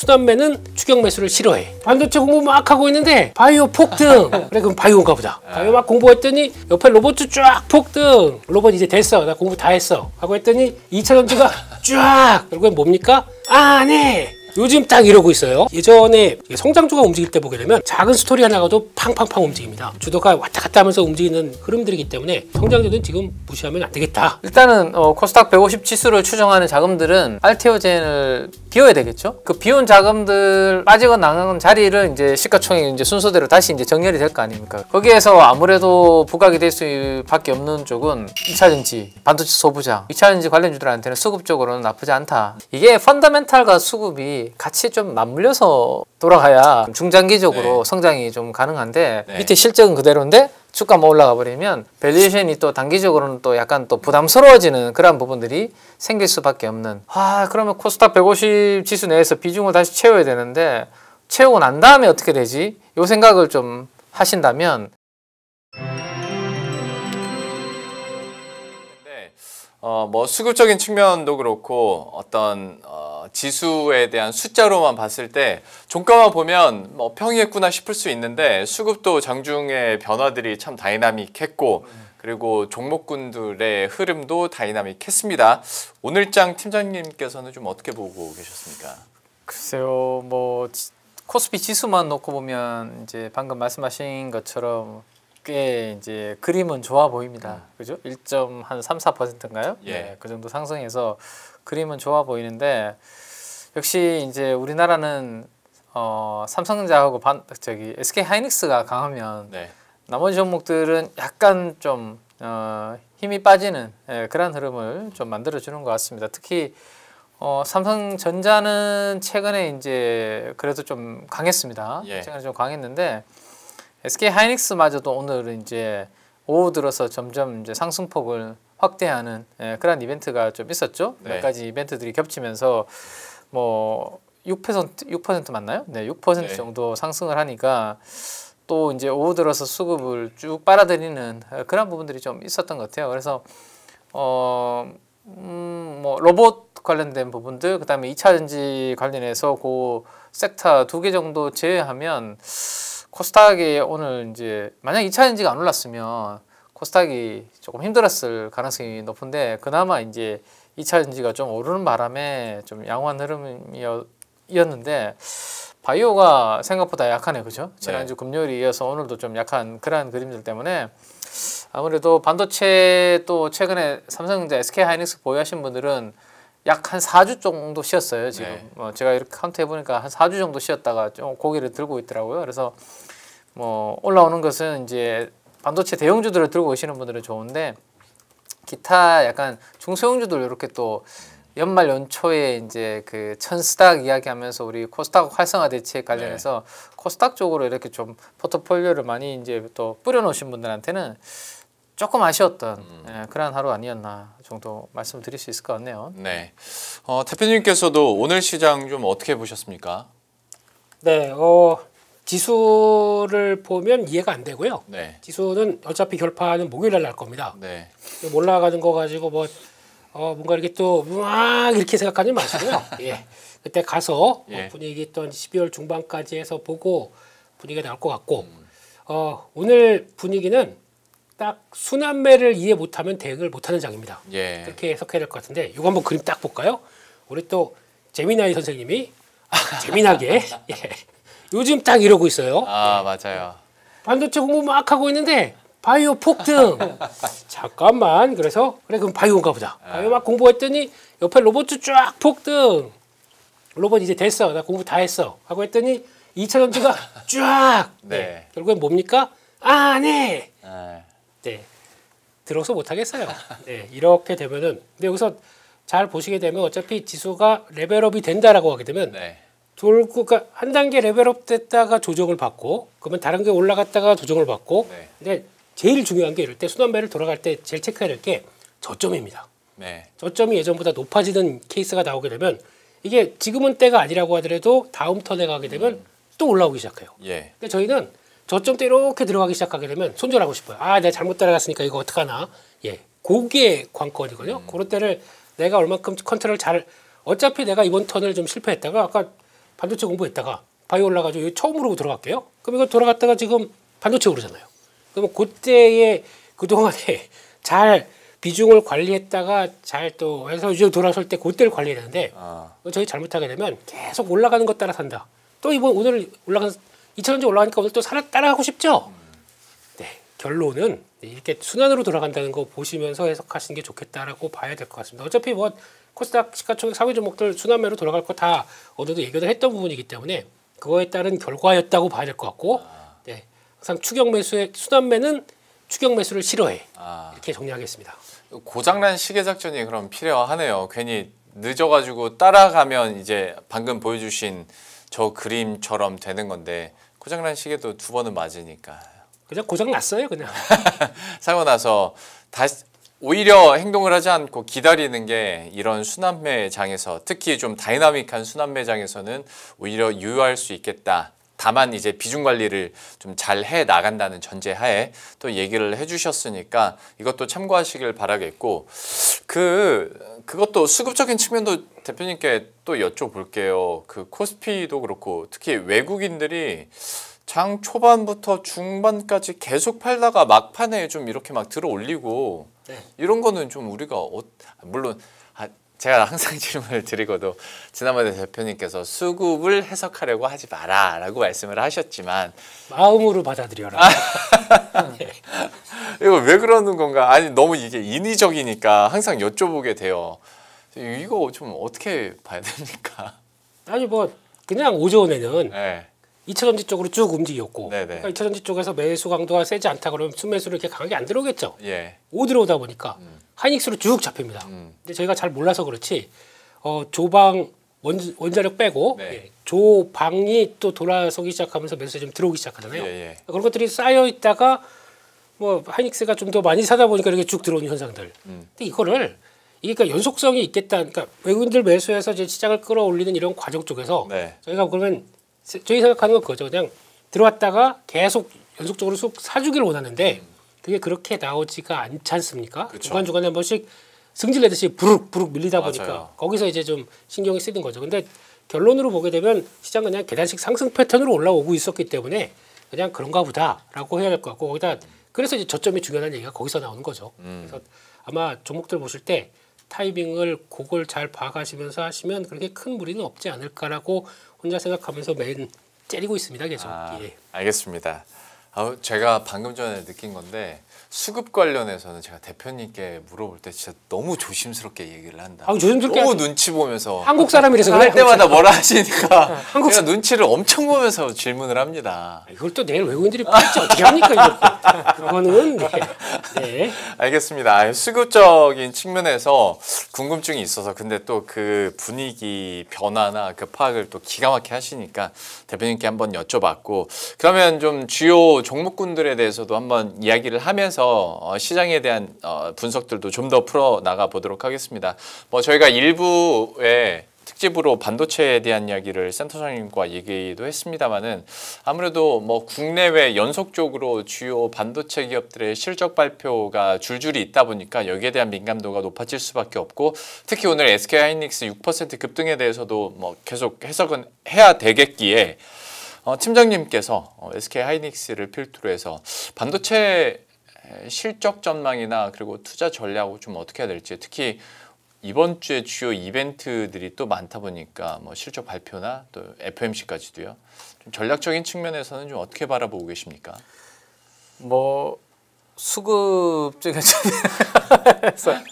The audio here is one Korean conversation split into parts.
수남매는 추격 매수를 싫어해. 반도체 공부 막 하고 있는데 바이오 폭등. 그래 그럼 바이오인가 보다. 바이오 막 공부했더니 옆에 로봇 쫙 폭등. 로봇 이제 됐어. 나 공부 다 했어. 하고 했더니 2차 전지가 쫙. 결국엔 뭡니까? 안 해. 요즘 딱 이러고 있어요. 예전에 성장주가 움직일 때 보게 되면 작은 스토리 하나가도 팡팡팡 움직입니다. 주도가 왔다 갔다 하면서 움직이는 흐름들이기 때문에 성장주는 지금 무시하면 안 되겠다. 일단은 코스닥 150 지수를 추정하는 자금들은 알테오젠을 비워야 되겠죠. 그 비운 자금들 빠지건 나간 자리를 이제 시가총액 이제 순서대로 다시 이제 정렬이 될 거 아닙니까? 거기에서 아무래도 부각이 될 수밖에 없는 쪽은 2차전지, 반도체 소부장, 2차전지 관련주들한테는 수급적으로는 나쁘지 않다. 이게 펀더멘탈과 수급이 같이 좀 맞물려서 돌아가야 중장기적으로 성장이 좀 가능한데 밑에 실적은 그대로인데 주가만 올라가 버리면 밸류에이션이 또 단기적으로는 또 약간 또 부담스러워지는 그런 부분들이 생길 수밖에 없는. 그러면 코스닥 150 지수 내에서 비중을 다시 채워야 되는데 채우고 난 다음에 어떻게 되지? 요 생각을 좀 하신다면 뭐 수급적인 측면도 그렇고 어떤 지수에 대한 숫자로만 봤을 때 종가만 보면 뭐 평이했구나 싶을 수 있는데 수급도 장중의 변화들이 참 다이나믹했고 그리고 종목군들의 흐름도 다이나믹했습니다. 오늘장 팀장님께서는 좀 어떻게 보고 계셨습니까? 글쎄요, 뭐 코스피 지수만 놓고 보면 이제 방금 말씀하신 것처럼 꽤 이제 그림은 좋아 보입니다. 그죠? 1.34%인가요? 예. 네, 그 정도 상승해서 그림은 좋아 보이는데 역시 이제 우리나라는 삼성전자하고 SK 하이닉스가 강하면 나머지 종목들은 약간 좀 힘이 빠지는 그런 흐름을 좀 만들어 주는 것 같습니다. 특히 삼성전자는 최근에 이제 그래도 좀 강했습니다. 최근에 좀 강했는데 SK 하이닉스마저도 오늘은 이제 오후 들어서 점점 이제 상승폭을 확대하는 그런 이벤트가 좀 있었죠. 몇 가지 이벤트들이 겹치면서 뭐 6% 맞나요? 네, 6% 정도 상승을 하니까 또 이제 오후 들어서 수급을 쭉 빨아들이는 그런 부분들이 좀 있었던 것 같아요. 그래서 뭐 로봇 관련된 부분들, 그다음에 2차 전지 관련해서 그 섹터 2개 정도 제외하면 코스닥이 오늘 이제 만약 2차 전지가 안 올랐으면 코스닥이 조금 힘들었을 가능성이 높은데 그나마 이제 2차 전지가 좀 오르는 바람에 좀 양호한 흐름이었는데 바이오가 생각보다 약하네, 그죠? 지난주 금요일에 이어서 오늘도 좀 약한 그러한 그림들 때문에 아무래도 반도체 또 최근에 삼성전자, SK 하이닉스 보유하신 분들은 약 한 4주 정도 쉬었어요, 지금. 제가 이렇게 카운트 해보니까 한 4주 정도 쉬었다가 좀 고개를 들고 있더라고요. 그래서 뭐 올라오는 것은 이제 반도체 대형주들을 들고 오시는 분들은 좋은데 기타 약간 중소형주들 이렇게 또 연말 연초에 이제 그 천스닥 이야기하면서 우리 코스닥 활성화 대책 관련해서 코스닥 쪽으로 이렇게 좀 포트폴리오를 많이 이제 또 뿌려놓으신 분들한테는 조금 아쉬웠던 그런 하루 아니었나 정도 말씀드릴 수 있을 것 같네요. 네, 대표님께서도 오늘 시장 좀 어떻게 보셨습니까? 네, 지수를 보면 이해가 안 되고요. 지수는 어차피 결판은 목요일 날 겁니다. 올라가는 거 가지고 뭐 뭔가 이렇게 또 막 이렇게 생각하지 마시고요. 그때 가서 분위기 있던 12월 중반까지 해서 보고 분위기가 나올 것 같고 오늘 분위기는 딱 순환매를 이해 못하면 대응을 못하는 장입니다. 그렇게 해석해야 될 것 같은데 이거 한번 그림 딱 볼까요? 우리 또 재미나이 선생님이 재미나게 요즘 딱 이러고 있어요. 맞아요. 반도체 공부 막 하고 있는데 바이오 폭등. 잠깐만. 그래서 그래 그럼 바이오인가 보다. 바이오 막 공부했더니 옆에 로봇 쫙 폭등. 로봇 이제 됐어. 나 공부 다 했어. 하고 했더니 2차 전지가 쫙. 결국엔 뭡니까? 안 해. 들어서 못 하겠어요. 이렇게 되면은 근데 여기서 잘 보시게 되면 어차피 지수가 레벨업이 된다라고 하게 되면 돌고 그러니까 한 단계 레벨업 됐다가 조정을 받고 그러면 다른 게 올라갔다가 조정을 받고 근데 제일 중요한 게 이럴 때 순환매를 돌아갈 때 제일 체크해야 될 게 저점입니다. 저점이 예전보다 높아지는 케이스가 나오게 되면 이게 지금은 때가 아니라고 하더라도 다음 턴에 가게 되면 또 올라오기 시작해요. 근데 저희는 저점 때 이렇게 들어가기 시작하게 되면 손절하고 싶어요. 내가 잘못 따라갔으니까 이거 어떡하나. 그게 관건이거든요. 그럴 때를 내가 얼만큼 컨트롤 잘 어차피 내가 이번 턴을 좀 실패했다가 아까 반도체 공부했다가 바이오 올라가지고 처음으로 들어갈게요. 그럼 이거 돌아갔다가 지금 반도체 오르잖아요. 그러면 그때에 그동안에 잘 비중을 관리했다가 잘 또 해서 이제 돌아설 때 그때를 관리해야 되는데 저희 잘못하게 되면 계속 올라가는 것 따라 산다. 또 이번 오늘 올라간 2차전지 올라가니까 오늘 또 따라가고 싶죠. 네, 결론은 이렇게 순환으로 돌아간다는 거 보시면서 해석하시는 게 좋겠다라고 봐야 될 것 같습니다. 어차피 뭐 코스닥 시가총액 상위 종목들 순환매로 돌아갈 거 다 어느 정도 예견을 했던 부분이기 때문에 그거에 따른 결과였다고 봐야 될 것 같고 네, 항상 추격 매수의 순환매는 추격 매수를 싫어해 이렇게 정리하겠습니다. 고장난 시계 작전이 그럼 필요하네요. 괜히 늦어가지고 따라가면 이제 방금 보여주신 저 그림처럼 되는 건데 고장난 시계도 2번은 맞으니까 그냥 고장 났어요 그냥. 사고 나서 다시 오히려 행동을 하지 않고 기다리는 게 이런 순환매장에서 특히 좀 다이나믹한 순환매장에서는 오히려 유효할 수 있겠다. 다만 이제 비중 관리를 좀 잘 해 나간다는 전제하에 또 얘기를 해주셨으니까 이것도 참고하시길 바라겠고 그것도 수급적인 측면도 대표님께 또 여쭤볼게요. 그 코스피도 그렇고 특히 외국인들이 장 초반부터 중반까지 계속 팔다가 막판에 좀 이렇게 막 들어 올리고 이런 거는 좀 우리가 물론 제가 항상 질문을 드리고도 지난번에 대표님께서 수급을 해석하려고 하지 마라 라고 말씀을 하셨지만 마음으로 받아들여라. 이거 왜 그러는 건가? 아니 너무 이게 인위적이니까 항상 여쭤보게 돼요. 이거 좀 어떻게 봐야 됩니까? 아니 뭐 그냥 오전에는 네. 2차전지 쪽으로 쭉 움직였고 네네. 그러니까 2차전지 쪽에서 매수 강도가 세지 않다 그러면 순매수를 이렇게 강하게 안 들어오겠죠. 예. 오 들어오다 보니까 하이닉스로 쭉 잡힙니다. 근데 저희가 잘 몰라서 그렇지 조방 원자력 빼고 네. 예, 조방이 또 돌아서기 시작하면서 매수 좀 들어오기 시작하잖아요. 예. 그런 것들이 쌓여 있다가 뭐 하이닉스가 좀 더 많이 사다 보니까 이렇게 쭉 들어오는 현상들. 근데 이거를 이게 그러니까 연속성이 있겠다. 그러니까 외국인들 매수해서 이제 시장을 끌어올리는 이런 과정 쪽에서 네. 저희가 그러면 저희 생각하는 건 그거죠. 그냥 들어왔다가 계속 연속적으로 쑥 사주기를 원하는데 그게 그렇게 나오지가 않지 않습니까? 그쵸. 중간중간에 한 번씩 승질내듯이 부룩부룩 밀리다 맞아요. 보니까 거기서 이제 좀 신경이 쓰이는 거죠. 근데 결론으로 보게 되면 시장 그냥 계단식 상승 패턴으로 올라오고 있었기 때문에 그냥 그런가 보다라고 해야 될 것 같고 거기다 그래서 이제 저점이 중요한 얘기가 거기서 나오는 거죠. 그래서 아마 종목들 보실 때 타이밍을 그걸 잘 봐가시면서 하시면 그렇게 큰 무리는 없지 않을까라고 혼자 생각하면서 매일 째리고 있습니다. 계속. 예. 알겠습니다. 제가 방금 전에 느낀 건데 수급 관련해서는 제가 대표님께 물어볼 때 진짜 너무 조심스럽게 얘기를 한다. 조심스럽게 너무 눈치 보면서 한국 사람이라서 그래. 할 때마다 뭐라 하시니까 한국 제가 눈치를 엄청 보면서 질문을 합니다. 이걸 또 내일 외국인들이 팔지 어떻게 합니까? 이거. 그거는 네. 알겠습니다. 수급적인 측면에서 궁금증이 있어서 근데 또 그 분위기 변화나 그 파악을 또 기가 막히게 하시니까 대표님께 한번 여쭤봤고 그러면 좀 주요 종목군들에 대해서도 한번 이야기를 하면서 시장에 대한 분석들도 좀 더 풀어 나가 보도록 하겠습니다. 뭐 저희가 일부에 특집으로 반도체에 대한 이야기를 센터장님과 얘기도 했습니다만은 아무래도 뭐 국내외 연속적으로 주요 반도체 기업들의 실적 발표가 줄줄이 있다 보니까 여기에 대한 민감도가 높아질 수밖에 없고 특히 오늘 SK하이닉스 6% 급등에 대해서도 뭐 계속 해석은 해야 되겠기에 팀장님께서 SK하이닉스를 필두로 해서 반도체 실적 전망이나 그리고 투자 전략을 좀 어떻게 해야 될지 특히 이번 주에 주요 이벤트들이 또 많다 보니까 뭐 실적 발표나 또 FOMC까지도요. 좀 전략적인 측면에서는 좀 어떻게 바라보고 계십니까? 뭐 수급적인 측면에서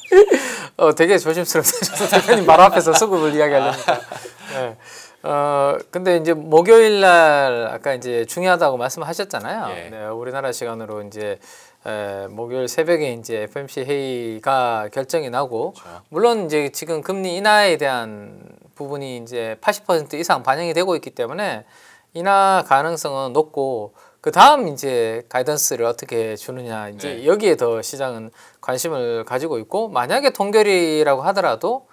되게 조심스럽죠. 대표님 말 앞에서 수급을 이야기하려니까. 네. 근데 이제 목요일 날 아까 이제 중요하다고 말씀하셨잖아요. 예. 네, 우리나라 시간으로 이제 목요일 새벽에 이제 FOMC 회의가 결정이 나고 그렇죠. 물론 이제 지금 금리 인하에 대한 부분이 이제 80% 이상 반영이 되고 있기 때문에 인하 가능성은 높고 그 다음 이제 가이던스를 어떻게 주느냐 이제 네. 여기에 더 시장은 관심을 가지고 있고 만약에 동결이라고 하더라도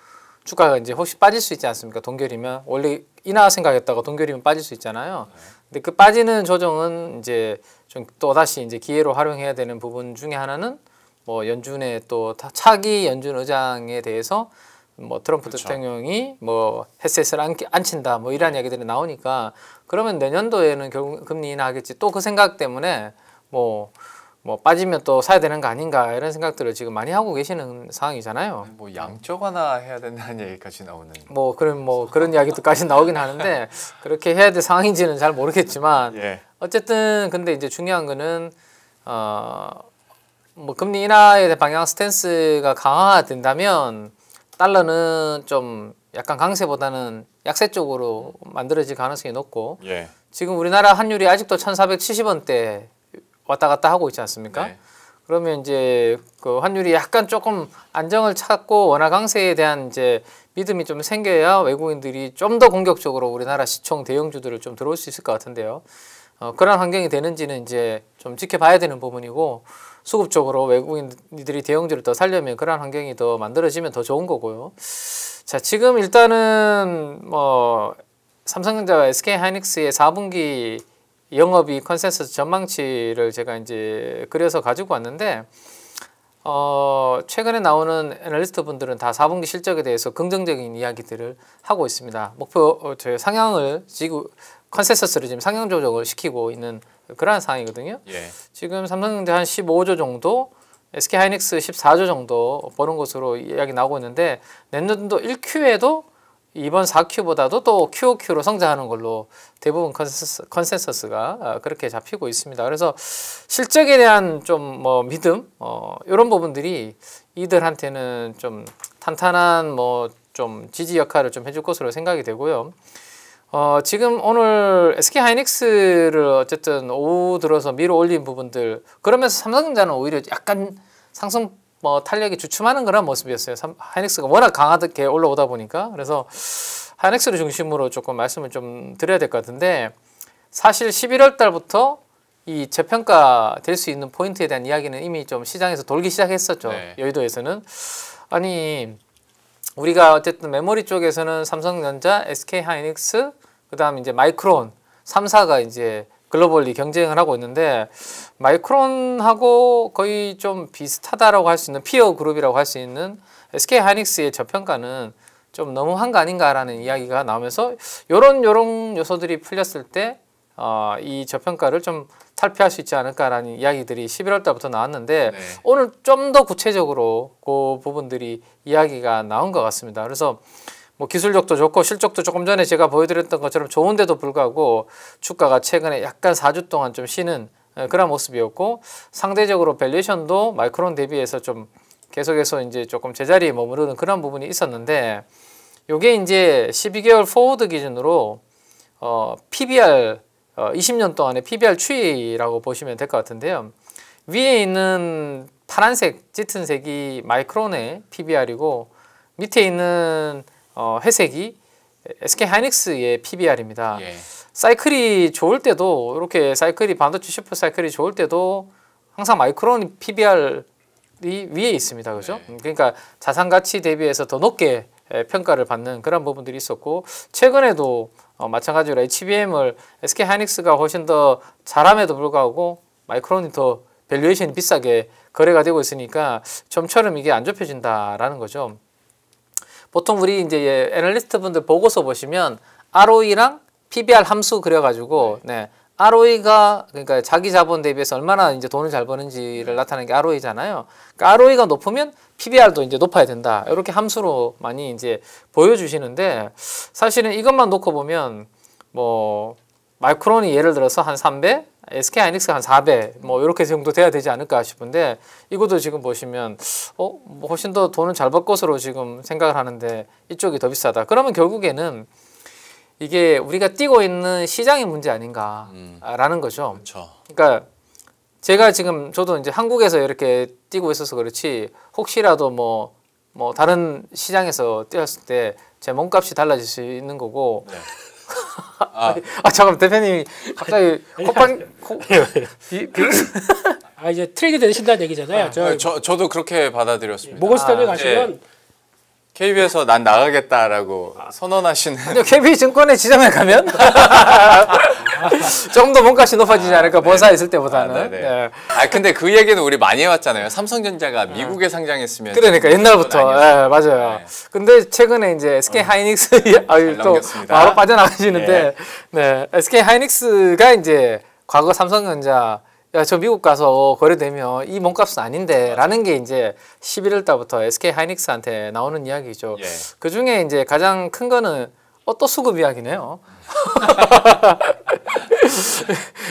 주가가 이제 혹시 빠질 수 있지 않습니까? 동결이면 원래 인하 생각했다가 동결이면 빠질 수 있잖아요. 근데 그 빠지는 조정은 이제 좀 또 다시 이제 기회로 활용해야 되는 부분 중에 하나는 뭐 연준의 또 차기 연준 의장에 대해서 뭐 트럼프 그렇죠. 대통령이 뭐 헤셋을 안 친다 뭐 이런 이야기들이 나오니까 그러면 내년도에는 결국 금리 인하하겠지 또 그 생각 때문에 뭐 빠지면 또 사야 되는 거 아닌가 이런 생각들을 지금 많이 하고 계시는 상황이잖아요. 뭐 양적 완화 해야 된다는 얘기까지 나오는. 그런 이야기도까지 나오긴 하는데 그렇게 해야 될 상황인지는 잘 모르겠지만 예. 어쨌든 근데 이제 중요한 거는 뭐 금리 인하의 방향 스탠스가 강화된다면 달러는 좀 약간 강세보다는 약세 쪽으로 만들어질 가능성이 높고 예. 지금 우리나라 환율이 아직도 1,470원대 왔다 갔다 하고 있지 않습니까? 네. 그러면 이제 그 환율이 약간 조금 안정을 찾고 원화 강세에 대한 이제 믿음이 좀 생겨야 외국인들이 좀 더 공격적으로 우리나라 시총 대형주들을 좀 들어올 수 있을 것 같은데요. 그런 환경이 되는지는 이제 좀 지켜봐야 되는 부분이고 수급적으로 외국인들이 대형주를 더 살려면 그런 환경이 더 만들어지면 더 좋은 거고요. 자, 지금 일단은 뭐 삼성전자와 SK하이닉스의 4분기 영업이익 컨센서스 전망치를 제가 이제 그려서 가지고 왔는데 최근에 나오는 애널리스트 분들은 다 4분기 실적에 대해서 긍정적인 이야기들을 하고 있습니다. 목표 상향을 컨센서스를 지금 상향 조정을 시키고 있는 그러한 상황이거든요. 예. 지금 삼성전자 한 15조 정도, SK하이닉스 14조 정도 버는 것으로 이야기 나오고 있는데 내년도 1Q에도 이번 4Q보다도 또 QOQ로 성장하는 걸로 대부분 컨센서스가 그렇게 잡히고 있습니다. 그래서 실적에 대한 좀 뭐 믿음 이런 부분들이 이들한테는 좀 탄탄한 뭐 좀 지지 역할을 좀 해줄 것으로 생각이 되고요. 지금 오늘 SK하이닉스를 어쨌든 오후 들어서 밀어 올린 부분들 그러면서 삼성전자는 오히려 약간 상승 탄력이 주춤하는 그런 모습이었어요. 하이닉스가 워낙 강하게 올라오다 보니까 그래서 하이닉스를 중심으로 조금 말씀을 좀 드려야 될 것 같은데 사실 11월 달부터 이 재평가 될 수 있는 포인트에 대한 이야기는 이미 좀 시장에서 돌기 시작했었죠. 네. 여의도에서는 아니 우리가 어쨌든 메모리 쪽에서는 삼성전자, SK하이닉스 그다음 이제 마이크론 3사가 이제 글로벌리 경쟁을 하고 있는데 마이크론하고 거의 좀 비슷하다라고 할 수 있는 피어 그룹이라고 할 수 있는 SK하이닉스의 저평가는 좀 너무한 거 아닌가라는 이야기가 나오면서 요런 요소들이 풀렸을 때 이 저평가를 좀 탈피할 수 있지 않을까라는 이야기들이 11월 달부터 나왔는데 네. 오늘 좀 더 구체적으로 그 부분들이 이야기가 나온 것 같습니다. 그래서 뭐 기술력도 좋고 실적도 조금 전에 제가 보여드렸던 것처럼 좋은데도 불구하고 주가가 최근에 약간 4주 동안 좀 쉬는 그런 모습이었고 상대적으로 밸류에이션도 마이크론 대비해서 좀 계속해서 이제 조금 제자리에 머무르는 그런 부분이 있었는데 요게 이제 12개월 포워드 기준으로 PBR 20년 동안의 PBR 추이라고 보시면 될 것 같은데요. 위에 있는 파란색 짙은 색이 마이크론의 PBR이고 밑에 있는 회색이 SK하이닉스의 PBR입니다. 예. 사이클이 좋을 때도 이렇게 사이클이 반도체 슈퍼 사이클이 좋을 때도 항상 마이크론 PBR이 위에 있습니다. 그죠? 네. 그러니까 자산 가치 대비해서 더 높게 평가를 받는 그런 부분들이 있었고 최근에도 마찬가지로 HBM을 SK하이닉스가 훨씬 더 잘함에도 불구하고 마이크론이 더 밸류에이션이 비싸게 거래가 되고 있으니까 좀처럼 이게 안 좁혀진다라는 거죠. 보통 우리 이제 애널리스트 분들 보고서 보시면 ROE랑 PBR 함수 그려가지고 네. ROE가 그러니까 자기 자본 대비해서 얼마나 이제 돈을 잘 버는지를 나타내는 게 ROE잖아요. 그러니까 ROE가 높으면 PBR도 이제 높아야 된다. 이렇게 함수로 많이 이제 보여주시는데 사실은 이것만 놓고 보면 뭐 마이크론이 예를 들어서 한 3배, SK하이닉스가 한 4배 뭐 이렇게 정도 돼야 되지 않을까 싶은데 이것도 지금 보시면 뭐 훨씬 더 돈을 잘 벌 것으로 지금 생각을 하는데 이쪽이 더 비싸다. 그러면 결국에는 이게 우리가 뛰고 있는 시장의 문제 아닌가라는 거죠. 그렇죠. 그러니까 제가 지금 저도 이제 한국에서 이렇게 뛰고 있어서 그렇지 혹시라도 뭐 다른 시장에서 뛰었을 때 제 몸값이 달라질 수 있는 거고. 네. 잠깐만 대표님이 갑자기 이제 트랙이 되신다는 얘기잖아요. 저도 그렇게 받아들였습니다. 모건스탠리 가시면 KB에서 난 나가겠다라고 선언하시는. 근데 KB 증권의 지점에 가면 좀 더 몸값이 높아지지 않을까 본사 있을 때보다는. 네. 근데 그 얘기는 우리 많이 해왔잖아요. 삼성전자가 미국에 상장했으면 그러니까 옛날부터 맞아요. 근데 최근에 이제 SK 하이닉스 또 바로 빠져나가시는데 SK 하이닉스가 이제 과거 삼성전자 저 미국 가서 거래되면 이 몸값은 아닌데라는 게 이제 11월 달부터 SK 하이닉스한테 나오는 이야기죠. 그 중에 이제 가장 큰 거는 또 수급 이야기네요.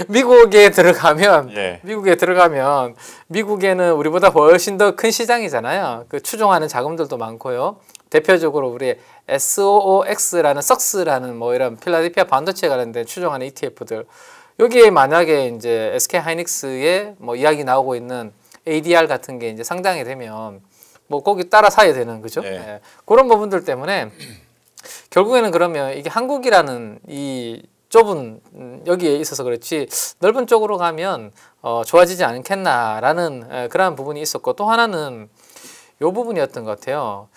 미국에 들어가면 미국에는 우리보다 훨씬 더 큰 시장이잖아요. 그 추종하는 자금들도 많고요. 대표적으로 우리 SOOX라는 석스라는 뭐 이런 필라델피아 반도체에 관련된 추종하는 ETF들. 여기에 만약에 이제 SK 하이닉스의 뭐 이야기 나오고 있는 ADR 같은 게 이제 상장이 되면 뭐 거기 따라 사야 되는 거죠. 그런 부분들 때문에 결국에는 그러면 이게 한국이라는 이 좁은 여기에 있어서 그렇지 넓은 쪽으로 가면 좋아지지 않겠나라는 그러한 부분이 있었고 또 하나는 요 부분이었던 것 같아요.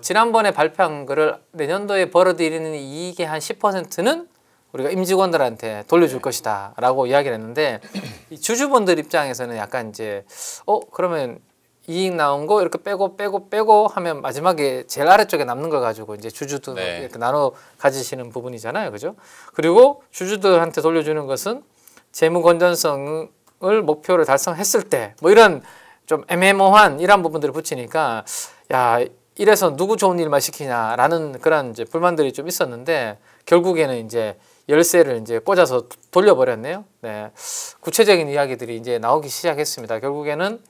지난번에 발표한 거를 내년도에 벌어들이는 이익의 한 10%는 우리가 임직원들한테 돌려줄 것이다 라고 이야기를 했는데 이 주주분들 입장에서는 약간 이제 그러면 이익 나온 거 이렇게 빼고 하면 마지막에 제일 아래쪽에 남는 걸 가지고 이제 주주들 이렇게 나눠 가지시는 부분이잖아요. 그죠? 그리고 주주들한테 돌려주는 것은 재무 건전성을 목표를 달성했을 때 뭐 이런 좀 애매모호한 이런 부분들을 붙이니까 야 이래서 누구 좋은 일만 시키냐라는 그런 이제 불만들이 좀 있었는데 결국에는 이제 열쇠를 이제 꽂아서 돌려버렸네요. 구체적인 이야기들이 이제 나오기 시작했습니다. 결국에는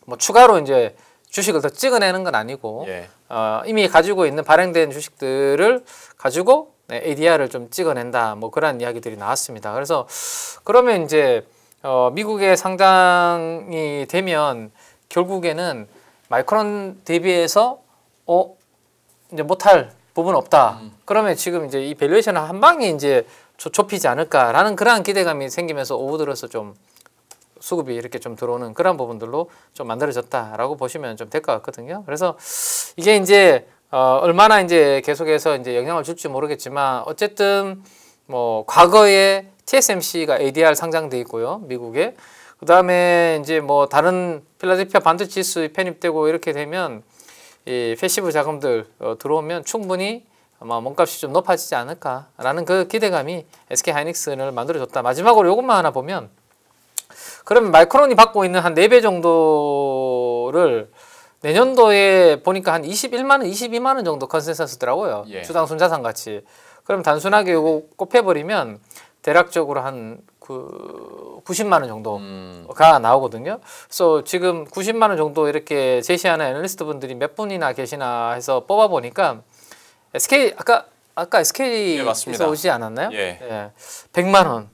뭐 추가로 이제 주식을 더 찍어내는 건 아니고 이미 가지고 있는 발행된 주식들을 가지고 ADR을 좀 찍어낸다 뭐 그런 이야기들이 나왔습니다. 그래서 그러면 이제 미국에 상장이 되면 결국에는 마이크론 대비해서 이제 못할 부분 없다. 그러면 지금 이제 이 밸류에이션을 한 방에 이제 좁히지 않을까라는 그러한 기대감이 생기면서 오후 들어서 좀 수급이 이렇게 좀 들어오는 그런 부분들로 좀 만들어졌다라고 보시면 좀 될 것 같거든요. 그래서 이게 이제 얼마나 이제 계속해서 이제 영향을 줄지 모르겠지만 어쨌든 뭐 과거에 TSMC가 ADR 상장돼 있고요, 미국에. 그 다음에 이제 뭐 다른 필라델피아 반도체 지수 편입되고 이렇게 되면 이 패시브 자금들 들어오면 충분히 아마 몸값이 좀 높아지지 않을까라는 그 기대감이 SK 하이닉스를 만들어줬다. 마지막으로 이것만 하나 보면 그러면 마이크론이 받고 있는 한 4배 정도를 내년도에 보니까 한 21만 원, 22만 원 정도 컨센서스더라고요. 주당 순자산 같이. 그럼 단순하게 이거 곱해버리면 대략적으로 한 90만 원 정도가 나오거든요. 그래서 지금 90만 원 정도 이렇게 제시하는 애널리스트 분들이 몇 분이나 계시나 해서 뽑아 보니까 SK 아까 SK에서 오지 않았나요? 100만 원.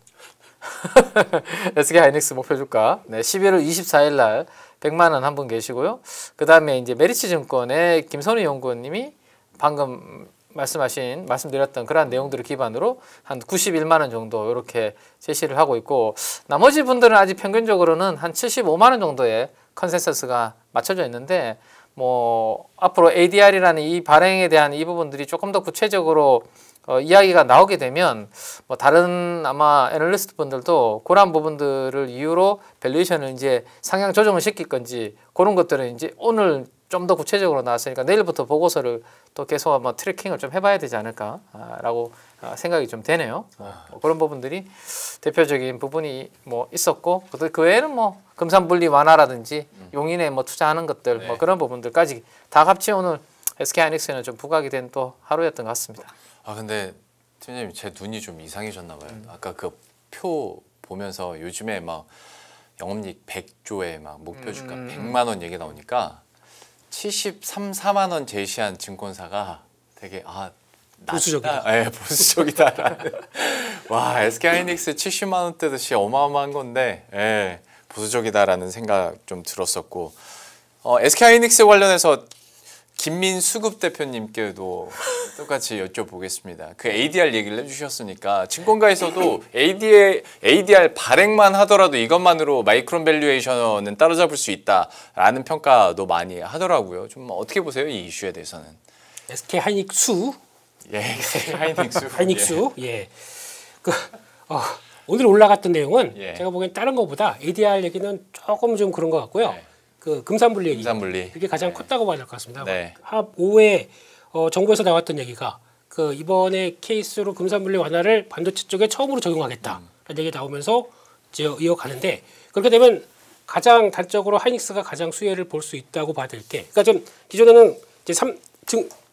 SK 하이닉스 목표 주가 11월 24일 날 100만 원 한 분 계시고요. 그 다음에 이제 메리츠 증권의 김선우 연구원님이 방금 말씀드렸던 그러한 내용들을 기반으로 한 91만 원 정도 이렇게 제시를 하고 있고 나머지 분들은 아직 평균적으로는 한 75만 원 정도의 컨센서스가 맞춰져 있는데 뭐 앞으로 ADR이라는 이 발행에 대한 이 부분들이 조금 더 구체적으로 이야기가 나오게 되면 뭐 다른 아마 애널리스트 분들도 그런 부분들을 이유로 밸류에이션을 이제 상향 조정을 시킬 건지 그런 것들은 이제 오늘 좀 더 구체적으로 나왔으니까 내일부터 보고서를 또 계속 한번 트래킹을 좀 해봐야 되지 않을까라고 생각이 좀 되네요. 뭐 그런 부분들이 대표적인 부분이 뭐 있었고 그 외에는 뭐 금산분리 완화라든지 용인에 뭐 투자하는 것들 뭐 그런 부분들까지 다 같이 오늘 SK 하이닉스에는 좀 부각이 된 또 하루였던 것 같습니다. 근데 팀장님 제 눈이 좀 이상해졌나 봐요. 아까 그 표 보면서 요즘에 막 영업이익 100조에 막 목표 주가 100만 원 얘기 나오니까 73, 4만 원 제시한 증권사가 되게 보수적이다. 네, 보수적이다. 와, SK 하이닉스 70만 원대 듯이 어마어마한 건데 보수적이다라는 생각 좀 들었었고 SK 하이닉스 관련해서 김민수급 대표님께도 똑같이 여쭤보겠습니다. 그 ADR 얘기를 해주셨으니까 증권가에서도 ADR 발행만 하더라도 이것만으로 마이크론 밸류에이션은 따라잡을 수 있다라는 평가도 많이 하더라고요. 좀 어떻게 보세요, 이 이슈에 대해서는? SK 하이닉스 SK 하이닉스 하이닉스 그 오늘 올라갔던 내용은 예. 제가 보기엔 다른 것보다 ADR 얘기는 조금 좀 그런 것 같고요. 네. 그 금산분리 얘기 금산분리. 그게 가장 네. 컸다고 봐야 될 것 같습니다. 네. 합 5회 정부에서 나왔던 얘기가 그 이번에 케이스로 금산분리 완화를 반도체 쪽에 처음으로 적용하겠다라는 얘기 나오면서 이제 이어가는데 그렇게 되면 가장 단적으로 하이닉스가 가장 수혜를 볼 수 있다고 봐야 될 게, 그러니까 좀 기존에는 이제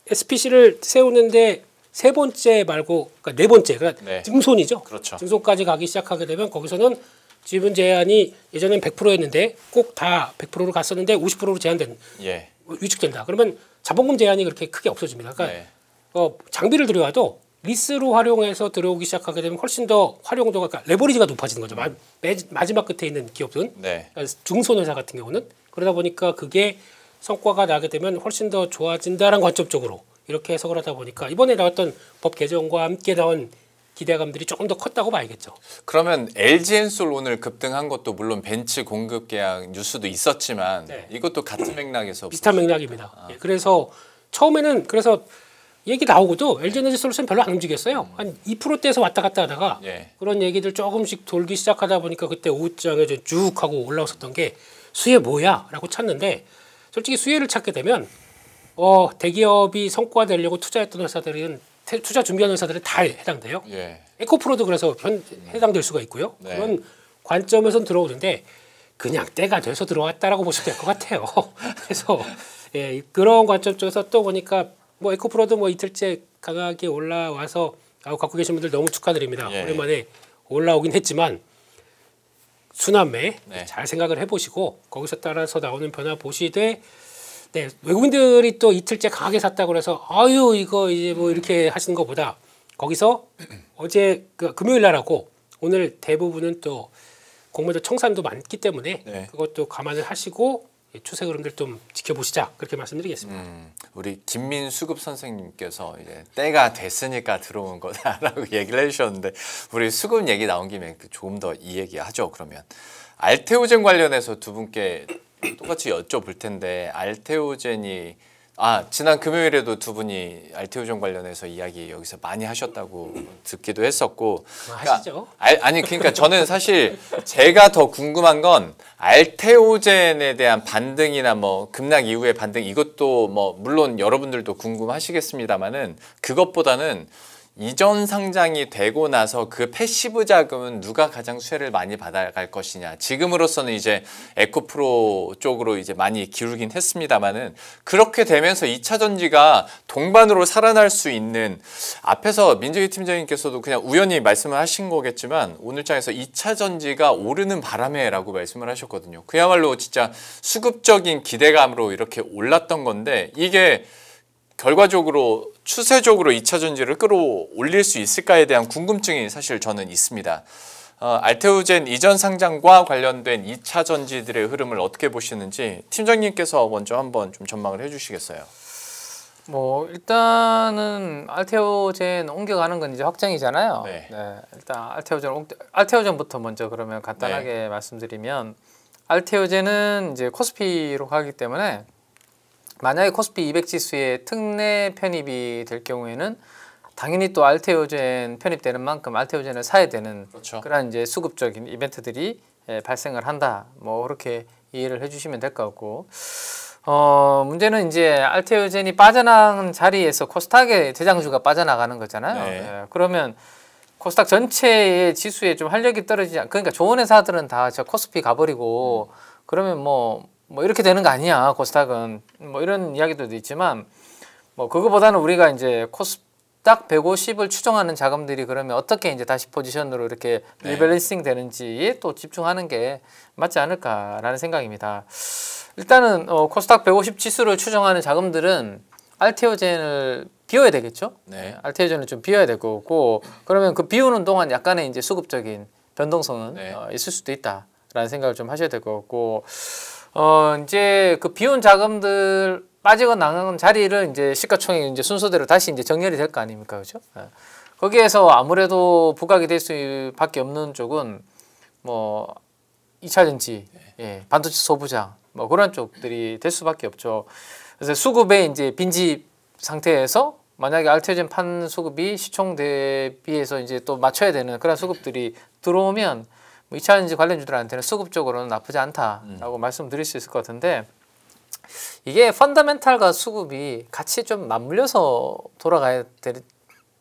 SPC를 세우는데 세 번째 말고 그러니까 네 번째, 그러니까 네. 증손이죠. 그렇죠. 증손까지 가기 시작하게 되면 거기서는 지분 제한이 예전엔 100%였는데 꼭 다 100%로 갔었는데 50%로 제한된 예. 위축된다. 그러면 자본금 제한이 그렇게 크게 없어집니다. 그러니까 네. 장비를 들여와도 리스로 활용해서 들어오기 시작하게 되면 훨씬 더 활용도가, 그러니까 레버리지가 높아지는 거죠. 마지막 끝에 있는 기업들은 네. 그러니까 중소는 회사 같은 경우는 그러다 보니까 그게 성과가 나게 되면 훨씬 더 좋아진다라는 관점적으로 이렇게 해석을 하다 보니까 이번에 나왔던 법 개정과 함께 나온 기대감들이 조금 더 컸다고 봐야겠죠. 그러면 LG엔솔 오늘 급등한 것도 물론 벤츠 공급 계약 뉴스도 있었지만 네. 이것도 같은 맥락에서 비슷한 맥락입니다. 예, 그래서 처음에는 그래서 얘기 나오고도 LG에너지솔루션 별로 안 움직였어요. 한 2%대에서 왔다 갔다 하다가 예. 그런 얘기들 조금씩 돌기 시작하다 보니까 그때 오후장에 쭉 하고 올라왔었던 게 수혜 뭐야? 라고 찾는데 솔직히 수혜를 찾게 되면 대기업이 성과 내려고 투자했던 회사들은 투자 준비하는 회사들은 다 해당돼요. 예. 에코프로도 그래서 해당될 수가 있고요. 네. 그런 관점에선 들어오는데 그냥 때가 돼서 들어왔다라고 보시면 될 것 같아요. 그래서 예, 그런 관점 쪽에서 또 보니까 뭐 에코프로도 뭐 이틀째 강하게 올라와서 갖고 계신 분들 너무 축하드립니다. 예. 오랜만에 올라오긴 했지만 순환매 네. 잘 생각을 해보시고 거기서 따라서 나오는 변화 보시되 네, 외국인들이 또 이틀째 강하게 샀다고 그래서 아유 이거 이제 뭐 이렇게 하시는 것보다 거기서 어제 금요일 날하고 오늘 대부분은 또 공매도 청산도 많기 때문에 네. 그것도 감안을 하시고 추세 흐름들 좀 지켜보시자 그렇게 말씀드리겠습니다. 우리 김민수급 선생님께서 이제 때가 됐으니까 들어온 거다라고 얘기를 해주셨는데 우리 수급 얘기 나온 김에 조금 더 이 얘기 하죠. 그러면 알테오젠 관련해서 두 분께 똑같이 여쭤볼 텐데 알테오젠이 지난 금요일에도 두 분이 알테오젠 관련해서 이야기 여기서 많이 하셨다고 듣기도 했었고 하시죠. 그러니까 저는 사실 제가 더 궁금한 건 알테오젠에 대한 반등이나 뭐 급락 이후의 반등 이것도 뭐 물론 여러분들도 궁금하시겠습니다만은 그것보다는 이전 상장이 되고 나서 그 패시브 자금은 누가 가장 수혜를 많이 받아갈 것이냐. 지금으로서는 이제 에코프로 쪽으로 이제 많이 기울긴 했습니다만은 그렇게 되면서 2차 전지가 동반으로 살아날 수 있는 앞에서 민정희 팀장님께서도 그냥 우연히 말씀을 하신 거겠지만 오늘장에서 2차 전지가 오르는 바람에라고 말씀을 하셨거든요. 그야말로 진짜 수급적인 기대감으로 이렇게 올랐던 건데 이게 결과적으로 추세적으로 2차 전지를 끌어올릴 수 있을까에 대한 궁금증이 사실 저는 있습니다. 알테오젠 이전 상장과 관련된 2차 전지들의 흐름을 어떻게 보시는지 팀장님께서 먼저 한번 좀 전망을 해주시겠어요? 뭐 일단은 알테오젠 옮겨가는 건 이제 확정이잖아요. 네. 네, 일단 알테오젠부터 먼저 그러면 간단하게 말씀드리면 알테오젠은 이제 코스피로 가기 때문에 만약에 코스피 200 지수에 특례 편입이 될 경우에는 당연히 또 알테오젠 편입되는 만큼 알테오젠을 사야 되는 그렇죠. 그런 이제 수급적인 이벤트들이 발생을 한다. 뭐 그렇게 이해를 해주시면 될 것 같고, 문제는 이제 알테오젠이 빠져나간 자리에서 코스닥의 대장주가 빠져나가는 거잖아요. 네. 그러면 코스닥 전체의 지수에 좀 활력이 떨어지지 그러니까 좋은 회사들은 다 저 코스피 가버리고 그러면 뭐 이렇게 되는 거 아니야 코스닥은 뭐 이런 이야기도 있지만 뭐 그거보다는 우리가 이제 코스닥 150을 추정하는 자금들이 그러면 어떻게 이제 다시 포지션으로 이렇게 리밸런싱 되는지에 또 집중하는 게 맞지 않을까라는 생각입니다. 일단은 코스닥 150 지수를 추정하는 자금들은 알테오젠을 비워야 되겠죠. 네. 알테오젠을 좀 비워야 될 거고 그러면 그 비우는 동안 약간의 이제 수급적인 변동성은 있을 수도 있다라는 생각을 좀 하셔야 될 것 같고. 이제 그 비운 자금들 빠지고 나간 자리를 이제 시가총액 이제 순서대로 다시 이제 정렬이 될 거 아닙니까, 그렇죠? 거기에서 아무래도 부각이 될 수밖에 없는 쪽은 뭐 2차 전지, 반도체 소부장 뭐 그런 쪽들이 될 수밖에 없죠. 그래서 수급의 이제 빈집 상태에서 만약에 알테오젠 판 수급이 시총 대비해서 이제 또 맞춰야 되는 그런 수급들이 들어오면 뭐 2차 전지 관련주들한테는 수급적으로는 나쁘지 않다라고 말씀드릴 수 있을 것 같은데 이게 펀더멘탈과 수급이 같이 좀 맞물려서 돌아가야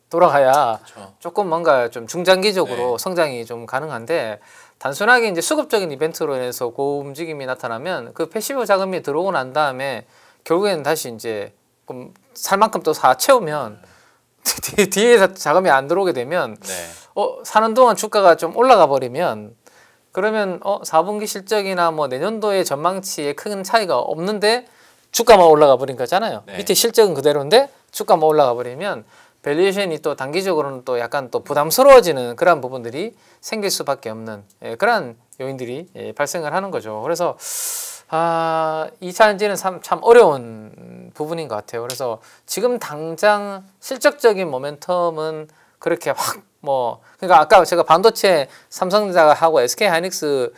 그렇죠. 조금 뭔가 좀 중장기적으로 네. 성장이 좀 가능한데 단순하게 이제 수급적인 이벤트로 인해서 고 움직임이 나타나면 그 패시브 자금이 들어오고 난 다음에 결국에는 다시 이제 살 만큼 또 사 채우면 뒤에 자금이 안 들어오게 되면 네. 사는 동안 주가가 좀 올라가 버리면 그러면 4분기 실적이나 뭐 내년도의 전망치에 큰 차이가 없는데 주가만 올라가 버린 거잖아요. 네. 밑에 실적은 그대로인데 주가만 올라가 버리면 밸류에이션이 또 단기적으로는 또 약간 또 부담스러워지는 그런 부분들이 생길 수밖에 없는 그런 요인들이 발생을 하는 거죠. 그래서 2차 전지는 참 어려운 부분인 것 같아요. 그래서 지금 당장 실적적인 모멘텀은 그렇게 확 그러니까 아까 제가 반도체 삼성전자가 하고 SK 하이닉스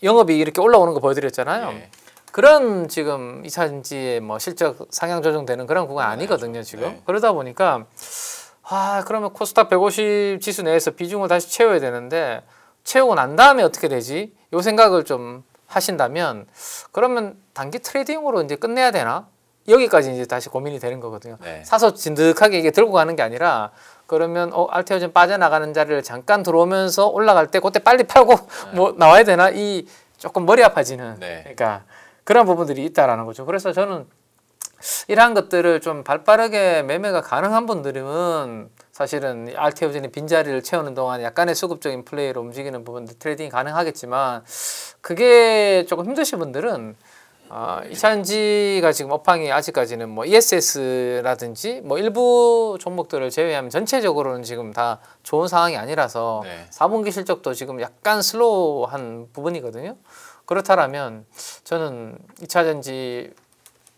영업이 이렇게 올라오는 거 보여드렸잖아요. 네. 그런 지금 2차 전지의 실적 상향 조정되는 그런 구간 아니거든요, 지금. 네. 그러다 보니까 그러면 코스닥 150 지수 내에서 비중을 다시 채워야 되는데 채우고 난 다음에 어떻게 되지? 요 생각을 좀 하신다면 그러면 단기 트레이딩으로 이제 끝내야 되나? 여기까지 이제 다시 고민이 되는 거거든요. 네. 사서 진득하게 이게 들고 가는 게 아니라 그러면 알테오젠 빠져나가는 자리를 잠깐 들어오면서 올라갈 때 그때 빨리 팔고 나와야 되나? 이 조금 머리 아파지는 그러니까 그런 부분들이 있다라는 거죠. 그래서 저는 이러한 것들을 좀 발빠르게 매매가 가능한 분들은 사실은 알테오젠의 빈자리를 채우는 동안 약간의 수급적인 플레이로 움직이는 부분들 트레이딩이 가능하겠지만 그게 조금 힘드신 분들은 2차 전지가 지금 업황이 아직까지는 ESS라든지 일부 종목들을 제외하면 전체적으로는 지금 다 좋은 상황이 아니라서 4분기 실적도 지금 약간 슬로우한 부분이거든요. 그렇다면 저는 2차 전지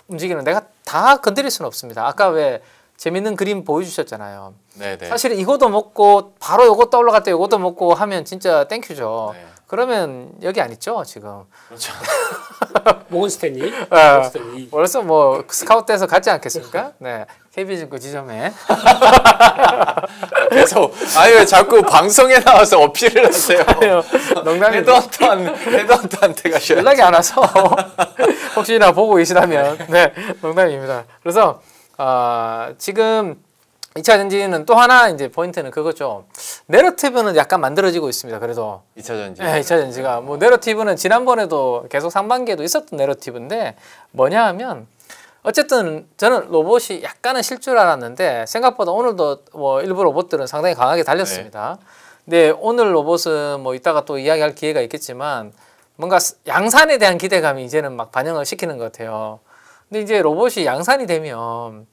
움직이는 내가 다 건드릴 수는 없습니다. 아까 왜 재밌는 그림 보여주셨잖아요. 네네. 사실 이것도 먹고 바로 이것도 올라갈 때 이것도 먹고 하면 진짜 땡큐죠. 네. 그러면 여기 안 있죠 지금. 그렇죠. 모건스탠리. 벌써 스카우트에서 갔지 않겠습니까? 네, KB증권 지점에. 계속 왜 자꾸 방송에 나와서 어필을 하세요? 농담입니다. 헤드헌터한테 가셔야 연락이 안 와서 혹시나 보고 계시다면 농담입니다. 그래서 지금 2차 전지는 또 하나 이제 포인트는 그거죠. 내러티브는 약간 만들어지고 있습니다. 그래도 2차 전지. 네, 2차 전지가 내러티브는 지난번에도 계속 상반기에도 있었던 내러티브인데 뭐냐 하면 어쨌든 저는 로봇이 약간은 실 줄 알았는데 생각보다 오늘도 일부 로봇들은 상당히 강하게 달렸습니다. 근데 오늘 로봇은 이따가 또 이야기할 기회가 있겠지만 뭔가 양산에 대한 기대감이 이제는 막 반영을 시키는 것 같아요. 근데 이제 로봇이 양산이 되면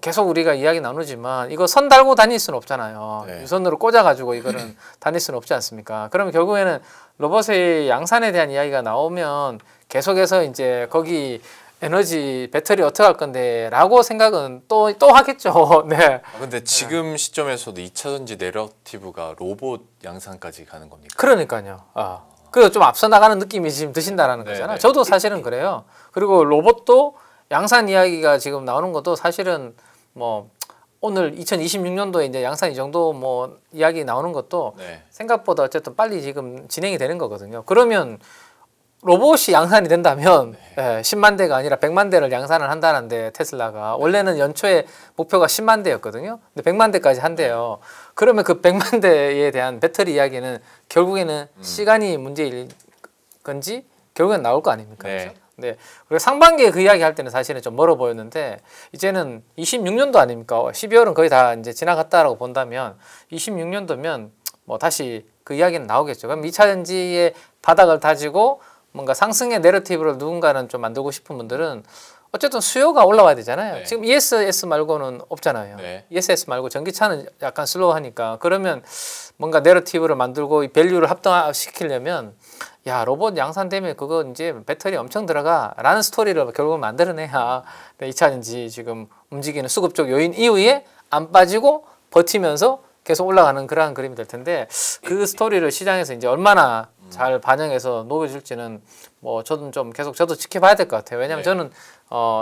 계속 우리가 이야기 나누지만 이거 선 달고 다닐 수는 없잖아요. 유선으로 꽂아가지고 이거는 다닐 수는 없지 않습니까? 그러면 결국에는 로봇의 양산에 대한 이야기가 나오면 계속해서 이제 거기 에너지 배터리 어떻게 할 건데 라고 생각은 또 하겠죠. 네. 근데 지금 시점에서도 2차 전지 내러티브가 로봇 양산까지 가는 겁니까? 그러니까요. 그 좀 앞서 나가는 느낌이 지금 드신다라는 거잖아요. 저도 사실은 그래요. 그리고 로봇도 양산 이야기가 지금 나오는 것도 사실은 오늘 2026년도에 이제 양산 이 정도 이야기 나오는 것도 생각보다 어쨌든 빨리 지금 진행이 되는 거거든요. 그러면 로봇이 양산이 된다면 10만 대가 아니라 100만 대를 양산을 한다는데 테슬라가 원래는 연초에 목표가 10만 대였거든요. 근데 100만 대까지 한대요. 그러면 그 100만 대에 대한 배터리 이야기는 결국에는 시간이 문제일 건지 결국엔 나올 거 아닙니까? 그렇죠? 네. 그리고 상반기에 그 이야기 할 때는 사실은 좀 멀어 보였는데 이제는 26년도 아닙니까? 12월은 거의 다 이제 지나갔다라고 본다면 26년도면 다시 그 이야기는 나오겠죠. 그럼 2차 전지의 바닥을 다지고 뭔가 상승의 내러티브를 누군가는 좀 만들고 싶은 분들은 어쨌든 수요가 올라와야 되잖아요. 지금 ESS 말고는 없잖아요. ESS 말고 전기차는 약간 슬로우하니까 그러면 뭔가 내러티브를 만들고 이 밸류를 합당화시키려면 로봇 양산되면 그거 이제 배터리 엄청 들어가 라는 스토리를 결국은 만들어내야 2차 전지 지금 움직이는 수급적 요인 이후에 안 빠지고 버티면서 계속 올라가는 그러한 그림이 될 텐데 그 스토리를 시장에서 이제 얼마나 잘 반영해서 녹여줄지는 뭐 저도 좀 계속 저도 지켜봐야 될 것 같아요. 왜냐하면 저는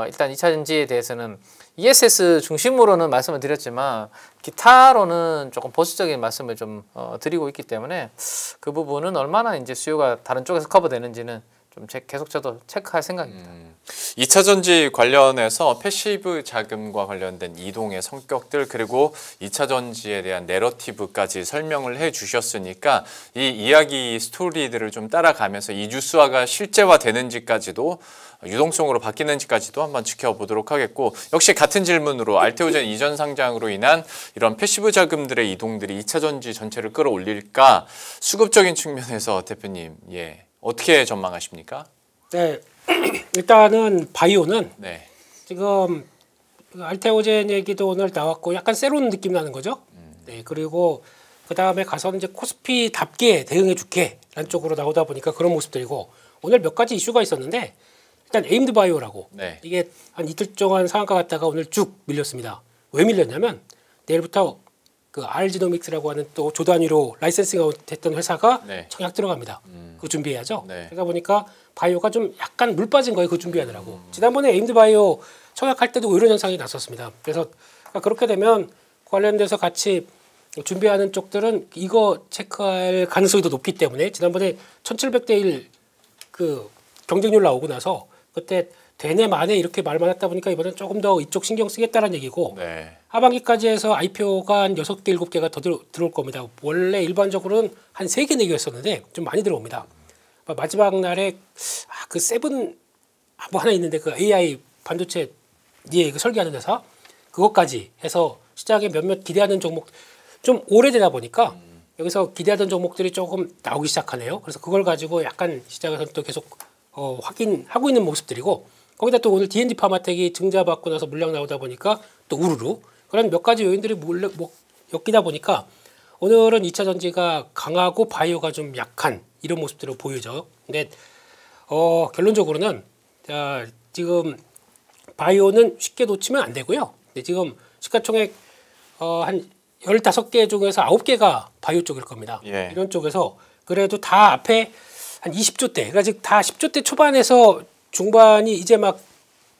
일단 2차전지에 대해서는 ESS 중심으로는 말씀을 드렸지만 기타로는 조금 보수적인 말씀을 좀 드리고 있기 때문에 그 부분은 얼마나 이제 수요가 다른 쪽에서 커버되는지는 좀 계속 저도 체크할 생각입니다. 2차 전지 관련해서 패시브 자금과 관련된 이동의 성격들 그리고 2차 전지에 대한 내러티브까지 설명을 해 주셨으니까 이 이야기 스토리들을 좀 따라가면서 이 뉴스화가 실제화되는지까지도 유동성으로 바뀌는지까지도 한번 지켜보도록 하겠고 역시 같은 질문으로 알테오젠 이전 상장으로 인한 이런 패시브 자금들의 이동들이 2차 전지 전체를 끌어올릴까 수급적인 측면에서 대표님 어떻게 전망하십니까? 네, 일단은 바이오는 네. 지금 알테오젠 얘기도 오늘 나왔고 약간 새로운 느낌 나는 거죠. 네, 그리고 그 다음에 가서는 이제 코스피답게 대응해줄게라는 쪽으로 나오다 보니까 그런 모습들이고 오늘 몇 가지 이슈가 있었는데 일단 에임드 바이오라고 이게 한 이틀 동안 상한가 갔다가 오늘 쭉 밀렸습니다. 왜 밀렸냐면 내일부터 그 알지노믹스라고 하는 또 조단위로 라이센싱 됐던 회사가 청약 들어갑니다. 그거 준비해야죠. 그러다 보니까 바이오가 좀 약간 물 빠진 거예요. 그거 준비하느라고. 지난번에 에임드 바이오 청약할 때도 이런 현상이 났었습니다. 그래서 그렇게 되면 관련돼서 같이 준비하는 쪽들은 이거 체크할 가능성이 더 높기 때문에 지난번에 1700대 1 그 경쟁률 나오고 나서 그때 되네 마네 이렇게 말 많았다 보니까 이번엔 조금 더 이쪽 신경 쓰겠다는 얘기고 하반기까지 해서 IPO가 한 6개, 7개가 더 들어올 겁니다. 원래 일반적으로는 한 3개, 4개였었는데 좀 많이 들어옵니다. 마지막 날에 그 세븐 뭐 하나 있는데 그 AI 반도체 그 설계하는 회사 그것까지 해서 시장에 몇몇 기대하는 종목 좀 오래되다 보니까 여기서 기대하던 종목들이 조금 나오기 시작하네요. 그래서 그걸 가지고 약간 시장에서는 또 계속 확인하고 있는 모습들이고 거기다 또 오늘 D&D 파마텍이 증자받고 나서 물량 나오다 보니까 또 우르르 그런 몇 가지 요인들이 엮이다 보니까 오늘은 2차 전지가 강하고 바이오가 좀 약한 이런 모습들을 보여줘. 근데 결론적으로는 지금 바이오는 쉽게 놓치면 안 되고요. 근데 지금 시가총액 한 15개 중에서 9개가 바이오 쪽일 겁니다. 이런 쪽에서 그래도 다 앞에 한 20조 대, 그러니까 지금 다 10조 대 초반에서 중반이 이제 막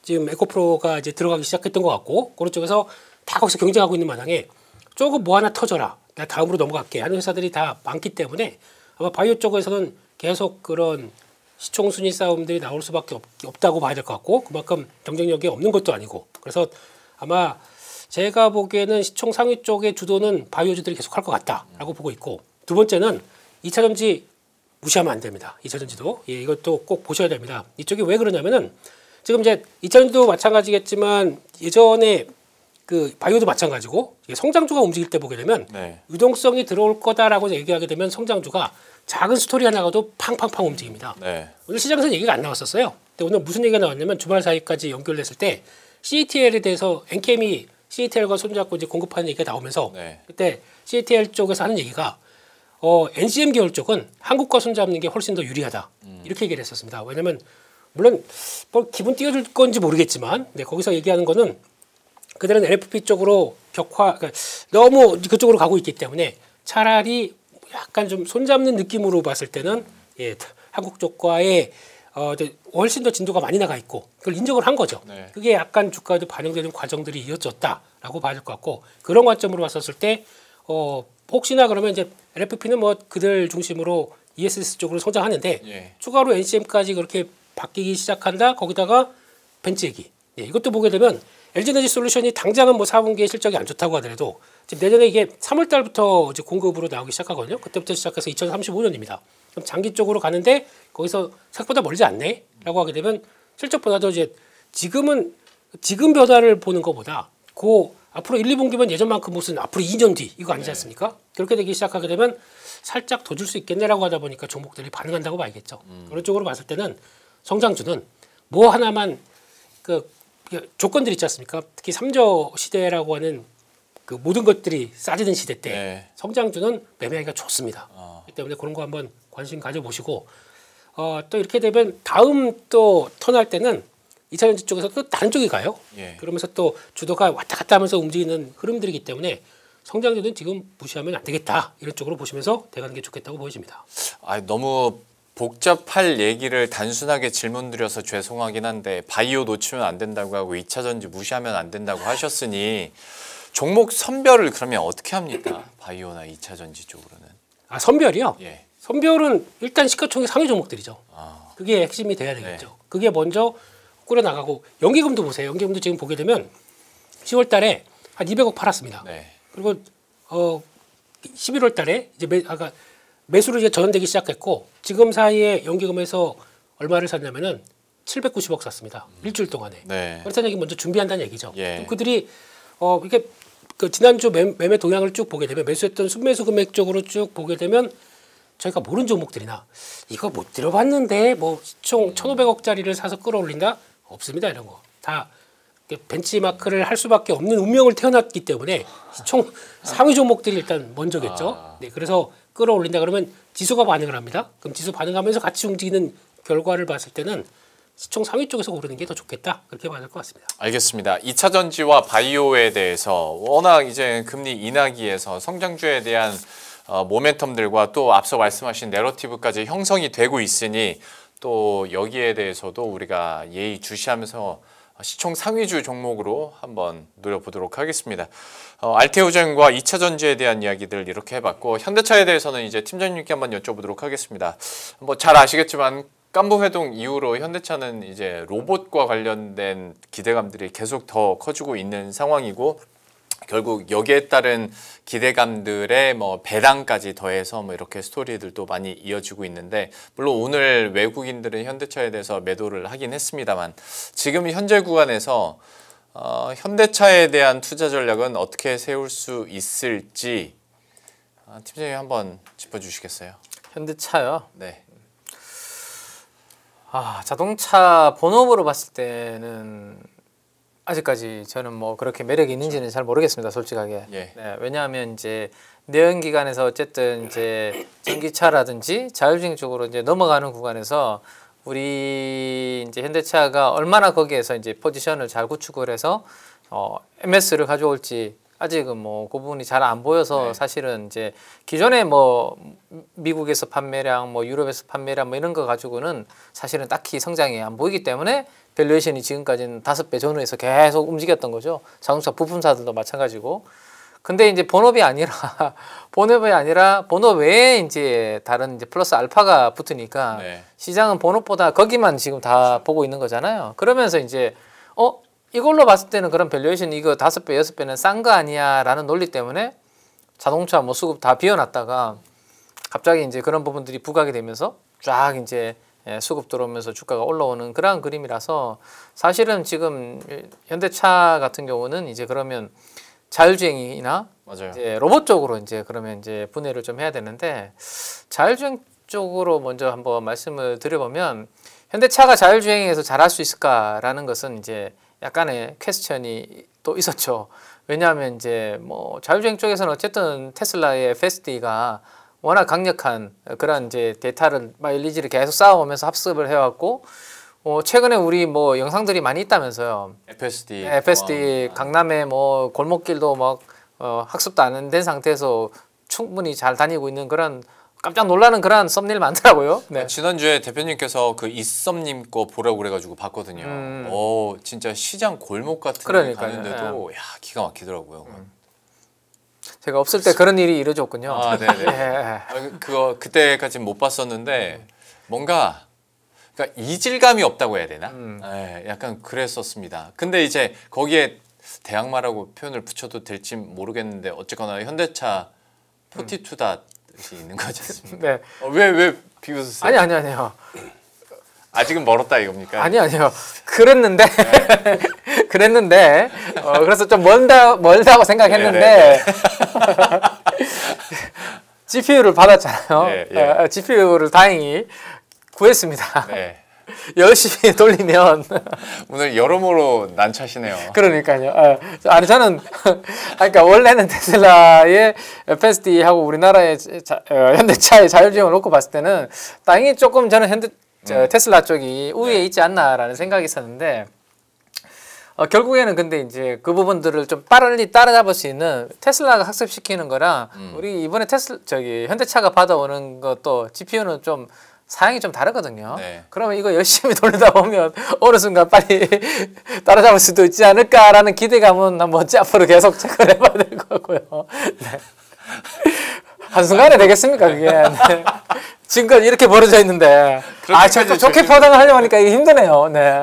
지금 에코프로가 이제 들어가기 시작했던 것 같고 그런 쪽에서 다 거기서 경쟁하고 있는 마당에 조금 뭐 하나 터져라. 나 다음으로 넘어갈게 하는 회사들이 다 많기 때문에 아마 바이오 쪽에서는 계속 그런 시총 순위 싸움들이 나올 수밖에 없다고 봐야 될 것 같고 그만큼 경쟁력이 없는 것도 아니고 그래서 아마 제가 보기에는 시총 상위 쪽의 주도는 바이오주들이 계속 할 것 같다라고 보고 있고 두 번째는 2차 전지 무시하면 안 됩니다. 2차 전지도 이것도 꼭 보셔야 됩니다. 이쪽이 왜 그러냐면은 지금 이제 2차 전지도 마찬가지겠지만 예전에 그 바이오도 마찬가지고 성장주가 움직일 때 보게 되면 유동성이 들어올 거다라고 얘기하게 되면 성장주가 작은 스토리 하나가도 팡팡팡 움직입니다. 오늘 시장에서 얘기가 안 나왔었어요. 근데 오늘 무슨 얘기가 나왔냐면 주말 사이까지 연결됐을 때 CATL에 대해서 엔캠이 CATL과 손잡고 이제 공급하는 얘기가 나오면서 그때 CATL 쪽에서 하는 얘기가 NCM 계열 쪽은 한국과 손잡는 게 훨씬 더 유리하다 이렇게 얘기를 했었습니다. 왜냐하면 물론 뭐 기분 띄워줄 건지 모르겠지만 거기서 얘기하는 거는 그들은 LFP 쪽으로 그러니까 너무 그쪽으로 가고 있기 때문에 차라리 약간 좀 손잡는 느낌으로 봤을 때는 한국 쪽과의 훨씬 더 진도가 많이 나가 있고 그걸 인정을 한 거죠. 그게 약간 주가에도 반영되는 과정들이 이어졌다라고 봐야 될 것 같고 그런 관점으로 봤었을 때 혹시나 그러면 이제 LFP는 뭐 그들 중심으로 ESS 쪽으로 성장하는데 추가로 NCM까지 그렇게 바뀌기 시작한다. 거기다가 벤츠 얘기. 이것도 보게 되면 LG에너지 솔루션이 당장은 뭐 4분기에 실적이 안 좋다고 하더라도 지금 내년에 이게 3월 달부터 이제 공급으로 나오기 시작하거든요. 그때부터 시작해서 2035년입니다. 그럼 장기 쪽으로 가는데 거기서 생각보다 멀지 않네?라고 하게 되면 실적보다도 이제 지금 변화를 보는 것보다 앞으로 1, 2분기면 예전만큼 무슨 앞으로 2년 뒤 이거 아니지 않습니까? 그렇게 되기 시작하게 되면 살짝 더 줄 수 있겠네라고 하다 보니까 종목들이 반응한다고 봐야겠죠. 그런 쪽으로 봤을 때는 성장주는 뭐 하나만 그 조건들 있지 않습니까? 특히 3조 시대라고 하는 그 모든 것들이 싸지는 시대 때 성장주는 매매하기가 좋습니다. 그렇기 때문에 그런 거 한번 관심 가져보시고 또 이렇게 되면 다음 또 턴할 때는 2차 전지 쪽에서 또 다른 쪽이 가요. 그러면서 또 주도가 왔다 갔다 하면서 움직이는 흐름들이기 때문에 성장주는 지금 무시하면 안 되겠다. 이런 쪽으로 보시면서 대가는 게 좋겠다고 보여집니다. 너무 복잡할 얘기를 단순하게 질문 드려서 죄송하긴 한데 바이오 놓치면 안 된다고 하고 2차 전지 무시하면 안 된다고 하셨으니 종목 선별을 그러면 어떻게 합니까? 바이오나 2차 전지 쪽으로는. 아, 선별이요? 예. 선별은 일단 시가총액 상위 종목들이죠. 아. 그게 핵심이 돼야 되겠죠. 네. 그게 먼저 꾸려나가고 연기금도 보세요. 연기금도 지금 보게 되면 10월 달에 한 200억 팔았습니다. 네. 그리고 11월 달에 이제 매수를 이제 전환되기 시작했고 지금 사이에 연기금에서 얼마를 샀냐면은 790억 샀습니다. 일주일 동안에. 네. 그렇다는 얘기 먼저 준비한다는 얘기죠. 예. 그들이 이게 그 지난주 매매 동향을 쭉 보게 되면 매수했던 순매수 금액 쪽으로 쭉 보게 되면 저희가 모르는 종목들이나 이거 못 들어봤는데 뭐 시총 1,500억짜리를 사서 끌어올린다? 없습니다. 이런 거. 다 벤치마크를 할 수밖에 없는 운명을 태어났기 때문에 시총 상위 종목들이 일단 먼저겠죠. 네, 그래서 끌어올린다 그러면 지수가 반응을 합니다. 그럼 지수 반응하면서 같이 움직이는 결과를 봤을 때는 시총 상위 쪽에서 고르는 게 더 좋겠다. 그렇게 봐야 될 것 같습니다. 알겠습니다. 2차 전지와 바이오에 대해서 워낙 이제 금리 인하기에서 성장주에 대한 모멘텀들과 또 앞서 말씀하신 내러티브까지 형성이 되고 있으니 또 여기에 대해서도 우리가 예의주시하면서 시총 상위주 종목으로 한번 노려보도록 하겠습니다. 알테오젠과 2차 전지에 대한 이야기들 이렇게 해봤고 현대차에 대해서는 이제 팀장님께 한번 여쭤보도록 하겠습니다. 뭐 잘 아시겠지만 깐부 회동 이후로 현대차는 이제 로봇과 관련된 기대감들이 계속 더 커지고 있는 상황이고 결국 여기에 따른 기대감들의 뭐 배당까지 더해서 뭐 이렇게 스토리들도 많이 이어지고 있는데 물론 오늘 외국인들은 현대차에 대해서 매도를 하긴 했습니다만 지금 현재 구간에서 현대차에 대한 투자 전략은 어떻게 세울 수 있을지 팀장님 한번 짚어주시겠어요? 현대차요. 네. 자동차 본업으로 봤을 때는 아직까지 저는 뭐 그렇게 매력이 있는지는 잘 모르겠습니다, 솔직하게. 예. 네, 왜냐하면 이제 내연기관에서 어쨌든 이제 전기차라든지 자율주행 쪽으로 이제 넘어가는 구간에서 우리 이제 현대차가 얼마나 거기에서 이제 포지션을 잘 구축을 해서 MS를 가져올지 아직은 뭐 그 부분이 잘 안 보여서 네. 사실은 이제 기존에 뭐 미국에서 판매량, 뭐 유럽에서 판매량 뭐 이런 거 가지고는 사실은 딱히 성장이 안 보이기 때문에 밸류에이션이 지금까지는 5배 전후에서 계속 움직였던 거죠. 자동차 부품사들도 마찬가지고. 근데 이제 본업이 아니라 본업 외에 이제 다른 이제 플러스 알파가 붙으니까 네. 시장은 본업보다 거기만 지금 다 보고 있는 거잖아요. 그러면서 이제 이걸로 봤을 때는 그런 밸류에이션 이거 5배, 6배는 싼 거 아니야 라는 논리 때문에 자동차 뭐 수급 다 비워놨다가 갑자기 이제 그런 부분들이 부각이 되면서 쫙 이제 수급 들어오면서 주가가 올라오는 그러한 그림이라서 사실은 지금 현대차 같은 경우는 이제 그러면 자율주행이나 맞아요. 이제 로봇 쪽으로 이제 그러면 이제 분해를 좀 해야 되는데 자율주행 쪽으로 먼저 한번 말씀을 드려보면 현대차가 자율주행에서 잘할 수 있을까라는 것은 이제 약간의 퀘스천이 또 있었죠. 왜냐하면 이제 뭐 자율주행 쪽에서는 어쨌든 테슬라의 FSD가 워낙 강력한 그런 이제 데이터를 마일리지를 계속 쌓아오면서 합습을 해왔고 최근에 우리 뭐 영상들이 많이 있다면서요. FSD 강남에 뭐 골목길도 막 학습도 안 된 상태에서 충분히 잘 다니고 있는 그런 깜짝 놀라는 그런 썸네일 많더라고요. 네. 지난주에 대표님께서 그 이썸님 거 보라고 그래가지고 봤거든요. 진짜 시장 골목 같은 데 가는데도 야 기가 막히더라고요. 제가 없을 때 그런 일이 이루어졌군요. 네네. 그때까지 못 봤었는데 뭔가 그러니까 이질감이 없다고 해야 되나? 네, 약간 그랬었습니다. 근데 이제 거기에 대항마라고 표현을 붙여도 될지 모르겠는데 어쨌거나 현대차 42닷 있는 거지 않습니까? 네. 왜 비웃으세요? 아니요. 아직은 멀었다 이겁니까? 아니요. 그랬는데 그래서 좀 멀다고 생각했는데 GPU를 받았잖아요. GPU를 다행히 구했습니다. 네. 열심히 돌리면 오늘 여러모로 난처하시네요. 그러니까요. 아니 저는 그러니까 원래는 테슬라의 FSD하고 우리나라의 현대차의 자율주행을 놓고 봤을 때는 당연히 조금 저는 테슬라 쪽이 우위에 있지 않나라는 생각이 있었는데 결국에는 근데 이제 그 부분들을 좀 빨리 따라잡을 수 있는 테슬라가 학습시키는 거랑 우리 이번에 현대차가 받아오는 것도 GPU는 좀 사양이 좀 다르거든요. 네. 그러면 이거 열심히 돌리다 보면 어느 순간 빨리 따라잡을 수도 있지 않을까라는 기대감은 한번 앞으로 계속 체크를 해봐야 될 거고요. 네. 한순간에 되겠습니까 그게. 네. 지금까지 이렇게 벌어져 있는데 자꾸 좋게 포장을 하려고 하니까 이게 힘드네요. 네.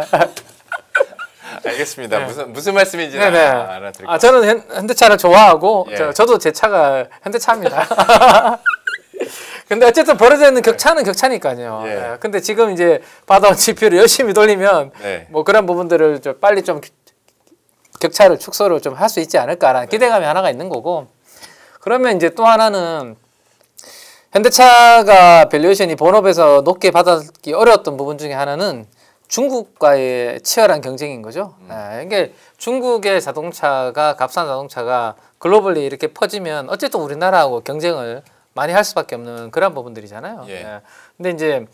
알겠습니다. 네. 무슨 말씀인지 알아들을게요. 저는 현대차를 좋아하고 예. 저도 제 차가 현대차입니다. 근데 어쨌든 벌어져 있는 격차는 격차니까요. 예. 네. 근데 지금 이제 받아온 지표를 열심히 돌리면 네. 뭐 그런 부분들을 좀 빨리 좀 격차를 축소를 좀 할 수 있지 않을까라는 기대감이 하나가 있는 거고, 그러면 이제 또 하나는 현대차가 밸류에이션이 본업에서 높게 받기 어려웠던 부분 중에 하나는 중국과의 치열한 경쟁인 거죠. 이게 중국의 자동차가 값싼 자동차가 글로벌리 이렇게 퍼지면 어쨌든 우리나라하고 경쟁을 많이 할 수밖에 없는 그런 부분들이잖아요. 예. 근데 이제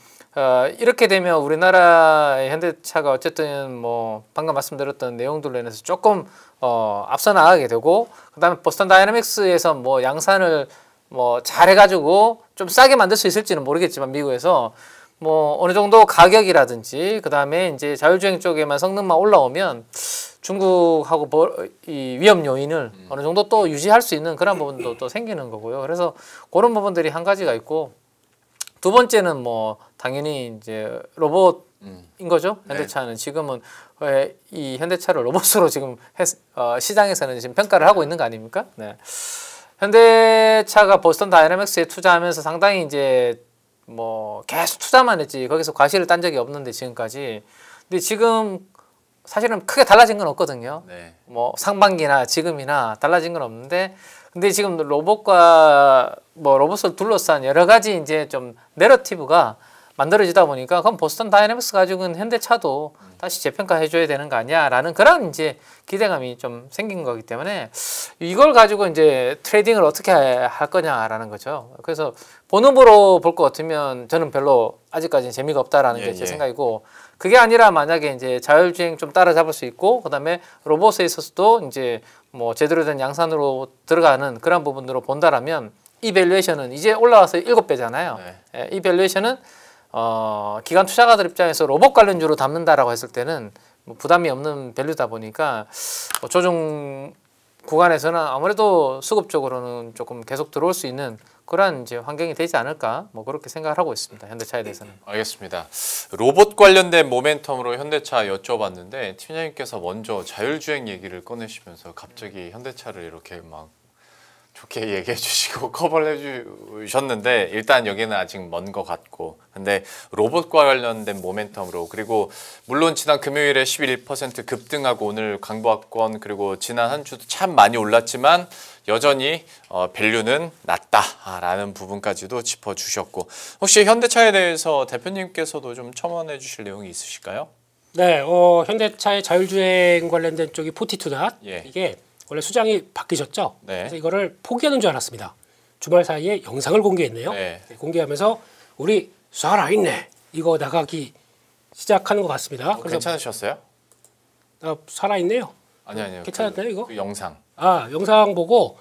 이렇게 되면 우리나라의 현대차가 어쨌든 뭐 방금 말씀드렸던 내용들로 인해서 조금 앞서 나가게 되고, 그다음에 보스턴 다이내믹스에서 뭐 양산을 뭐 잘해가지고 좀 싸게 만들 수 있을지는 모르겠지만 미국에서 뭐 어느 정도 가격이라든지 그다음에 이제 자율주행 쪽에만 성능만 올라오면 중국하고 이 위험 요인을 어느 정도 또 유지할 수 있는 그런 부분도 또 생기는 거고요. 그래서 그런 부분들이 한 가지가 있고, 두 번째는 뭐 당연히 이제 로봇인 거죠. 현대차는 지금은 이 현대차를 로봇으로 지금 시장에서는 지금 평가를 하고 있는 거 아닙니까? 네. 현대차가 보스턴 다이내믹스에 투자하면서 상당히 이제 뭐 계속 투자만 했지 거기서 과실을 딴 적이 없는데 지금까지. 근데 지금 사실은 크게 달라진 건 없거든요. 네. 뭐 상반기나 지금이나 달라진 건 없는데, 근데 지금 로봇과 뭐 로봇을 둘러싼 여러 가지 이제 좀 내러티브가 만들어지다 보니까 그럼 보스턴 다이내믹스 가지고는 현대차도 다시 재평가해 줘야 되는 거 아니야라는 그런 이제 기대감이 좀 생긴 거기 때문에 이걸 가지고 이제 트레이딩을 어떻게 할 거냐라는 거죠. 그래서 본업으로 볼 것 같으면 저는 별로 아직까지는 재미가 없다라는 게 제 생각이고, 그게 아니라 만약에 이제 자율주행 좀 따라잡을 수 있고 그다음에 로봇에 있어서도 이제 뭐 제대로 된 양산으로 들어가는 그런 부분으로 본다라면 이 밸류에이션은 이제 올라와서 7배잖아요. 네. 이 밸류에이션은 기관 투자가들 입장에서 로봇 관련주로 담는다라고 했을 때는 뭐 부담이 없는 밸류다 보니까 뭐 조정 구간에서는 아무래도 수급적으로는 조금 계속 들어올 수 있는 그런 이제 환경이 되지 않을까, 뭐 그렇게 생각을 하고 있습니다. 현대차에 대해서는. 알겠습니다. 로봇 관련된 모멘텀으로 현대차 여쭤봤는데 팀장님께서 먼저 자율주행 얘기를 꺼내시면서 갑자기 현대차를 이렇게 막 좋게 얘기해 주시고 커버를 해 주셨는데, 일단 여기는 아직 먼 것 같고, 근데 로봇과 관련된 모멘텀으로, 그리고 물론 지난 금요일에 11% 급등하고 오늘 강보합권, 그리고 지난 한 주도 참 많이 올랐지만 여전히 밸류는 낮다라는 부분까지도 짚어주셨고, 혹시 현대차에 대해서 대표님께서도 좀 첨언해 주실 내용이 있으실까요? 네, 현대차의 자율주행 관련된 쪽이 포티투닷, 예. 이게 원래 수장이 바뀌셨죠. 네. 그래서 이거를 포기하는 줄 알았습니다. 주말 사이에 영상을 공개했네요. 네. 공개하면서 우리 살아있네 이거 나가기 시작하는 것 같습니다. 그래서 괜찮으셨어요? 살아있네요. 아니요. 괜찮았나요 이거? 그 영상. 영상 보고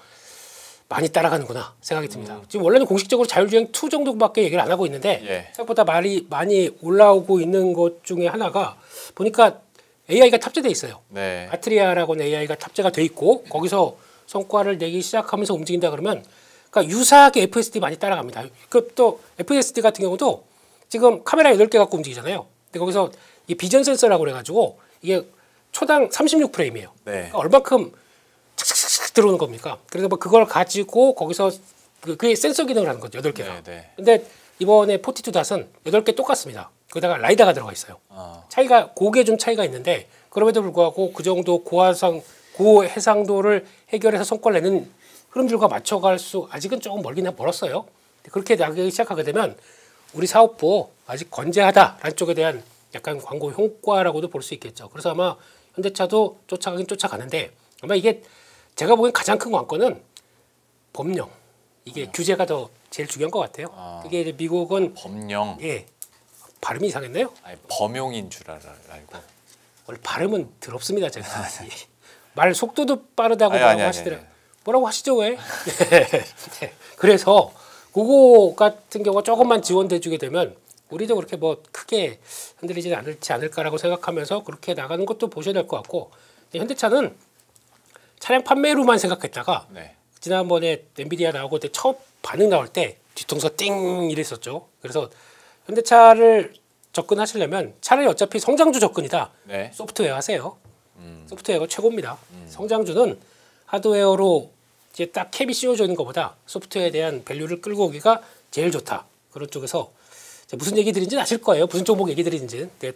많이 따라가는구나 생각이 듭니다. 지금 원래는 공식적으로 자율주행 2 정도밖에 얘기를 안 하고 있는데 예. 생각보다 많이 올라오고 있는 것 중에 하나가 보니까 AI가 탑재돼 있어요. 네. 아트리아라고는 AI가 탑재가 돼 있고 거기서 성과를 내기 시작하면서 움직인다 그러면, 그러니까 유사하게 FSD 많이 따라갑니다. 그 또 FSD 같은 경우도 지금 카메라 8개 갖고 움직이잖아요. 근데 거기서 이 비전 센서라고 그래가지고 이게 초당 36프레임이에요. 네. 그러니까 얼마큼 착착착 들어오는 겁니까? 그래서 뭐 그걸 가지고 거기서 그게 센서 기능을 하는 거죠. 8개가. 네. 근데 이번에 포티투닷은 8개 똑같습니다. 거기다가 라이다가 들어가 있어요. 차이가 고게 좀 차이가 있는데 그럼에도 불구하고 그 정도 고해상도를 해결해서 성과를 내는 흐름들과 맞춰갈 수 아직은 조금 멀었어요. 그렇게 나가기 시작하게 되면 우리 사업부 아직 건재하다라는 쪽에 대한 약간 광고 효과라고도 볼 수 있겠죠. 그래서 아마 현대차도 쫓아가긴 쫓아가는데 아마 이게 제가 보기엔 가장 큰 관건은 법령. 이게 규제가 더 제일 중요한 것 같아요. 그게 이제 미국은 법령. 예. 발음이 이상했나요? 아니, 범용인 줄 알고. 원래 발음은 더럽습니다, 제가. 말 속도도 빠르다고 아니. 하시더라고요. 뭐라고 하시죠, 왜? 네. 그래서 그거 같은 경우가 조금만 지원돼 주게 되면 우리도 그렇게 뭐 크게 흔들리지 않지 않을까라고 생각하면서 그렇게 나가는 것도 보셔야 될 것 같고 현대차는 차량 판매로만 생각했다가 네. 지난번에 엔비디아 나오고 그때 처음 반응 나올 때 뒤통수가 띵 이랬었죠. 그래서 현대차를 접근하시려면 차라리 어차피 성장주 접근이다. 네. 소프트웨어 하세요. 소프트웨어가 최고입니다. 성장주는 하드웨어로 이제 딱 캡이 씌워져 있는 것보다 소프트웨어에 대한 밸류를 끌고 오기가 제일 좋다. 그런 쪽에서 무슨 얘기 드린지는 아실 거예요. 무슨 종목 얘기 드리는지는. 네,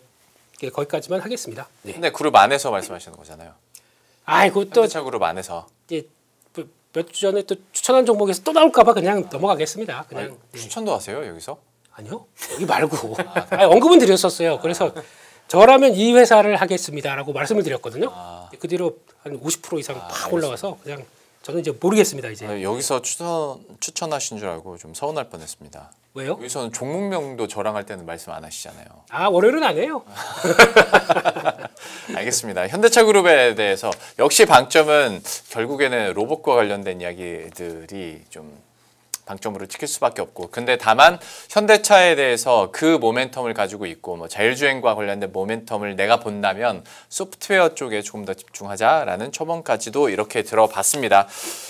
거기까지만 하겠습니다. 네. 근데 그룹 안에서 말씀하시는 거잖아요. 아이고 또 현대차 그룹 안에서. 이제 몇 주 전에 또 추천한 종목에서 또 나올까봐 그냥 넘어가겠습니다. 그냥 아니, 네. 추천도 하세요 여기서? 아니요 여기 말고 아니, 언급은 드렸었어요. 그래서 저라면 이 회사를 하겠습니다라고 말씀을 드렸거든요. 그 뒤로 한 50% 이상 팍 올라와서 그냥 저는 이제 모르겠습니다 이제. 여기서 추천하신 줄 알고 좀 서운할 뻔했습니다. 왜요? 여기서는 종목명도 저랑 할 때는 말씀 안 하시잖아요. 아 월요일은 안 해요. 알겠습니다. 현대차 그룹에 대해서 역시 방점은 결국에는 로봇과 관련된 이야기들이 좀 방점으로 찍힐 수밖에 없고 근데 다만 현대차에 대해서 그 모멘텀을 가지고 있고 뭐 자율주행과 관련된 모멘텀을 내가 본다면 소프트웨어 쪽에 조금 더 집중하자라는 초반까지도 이렇게 들어봤습니다.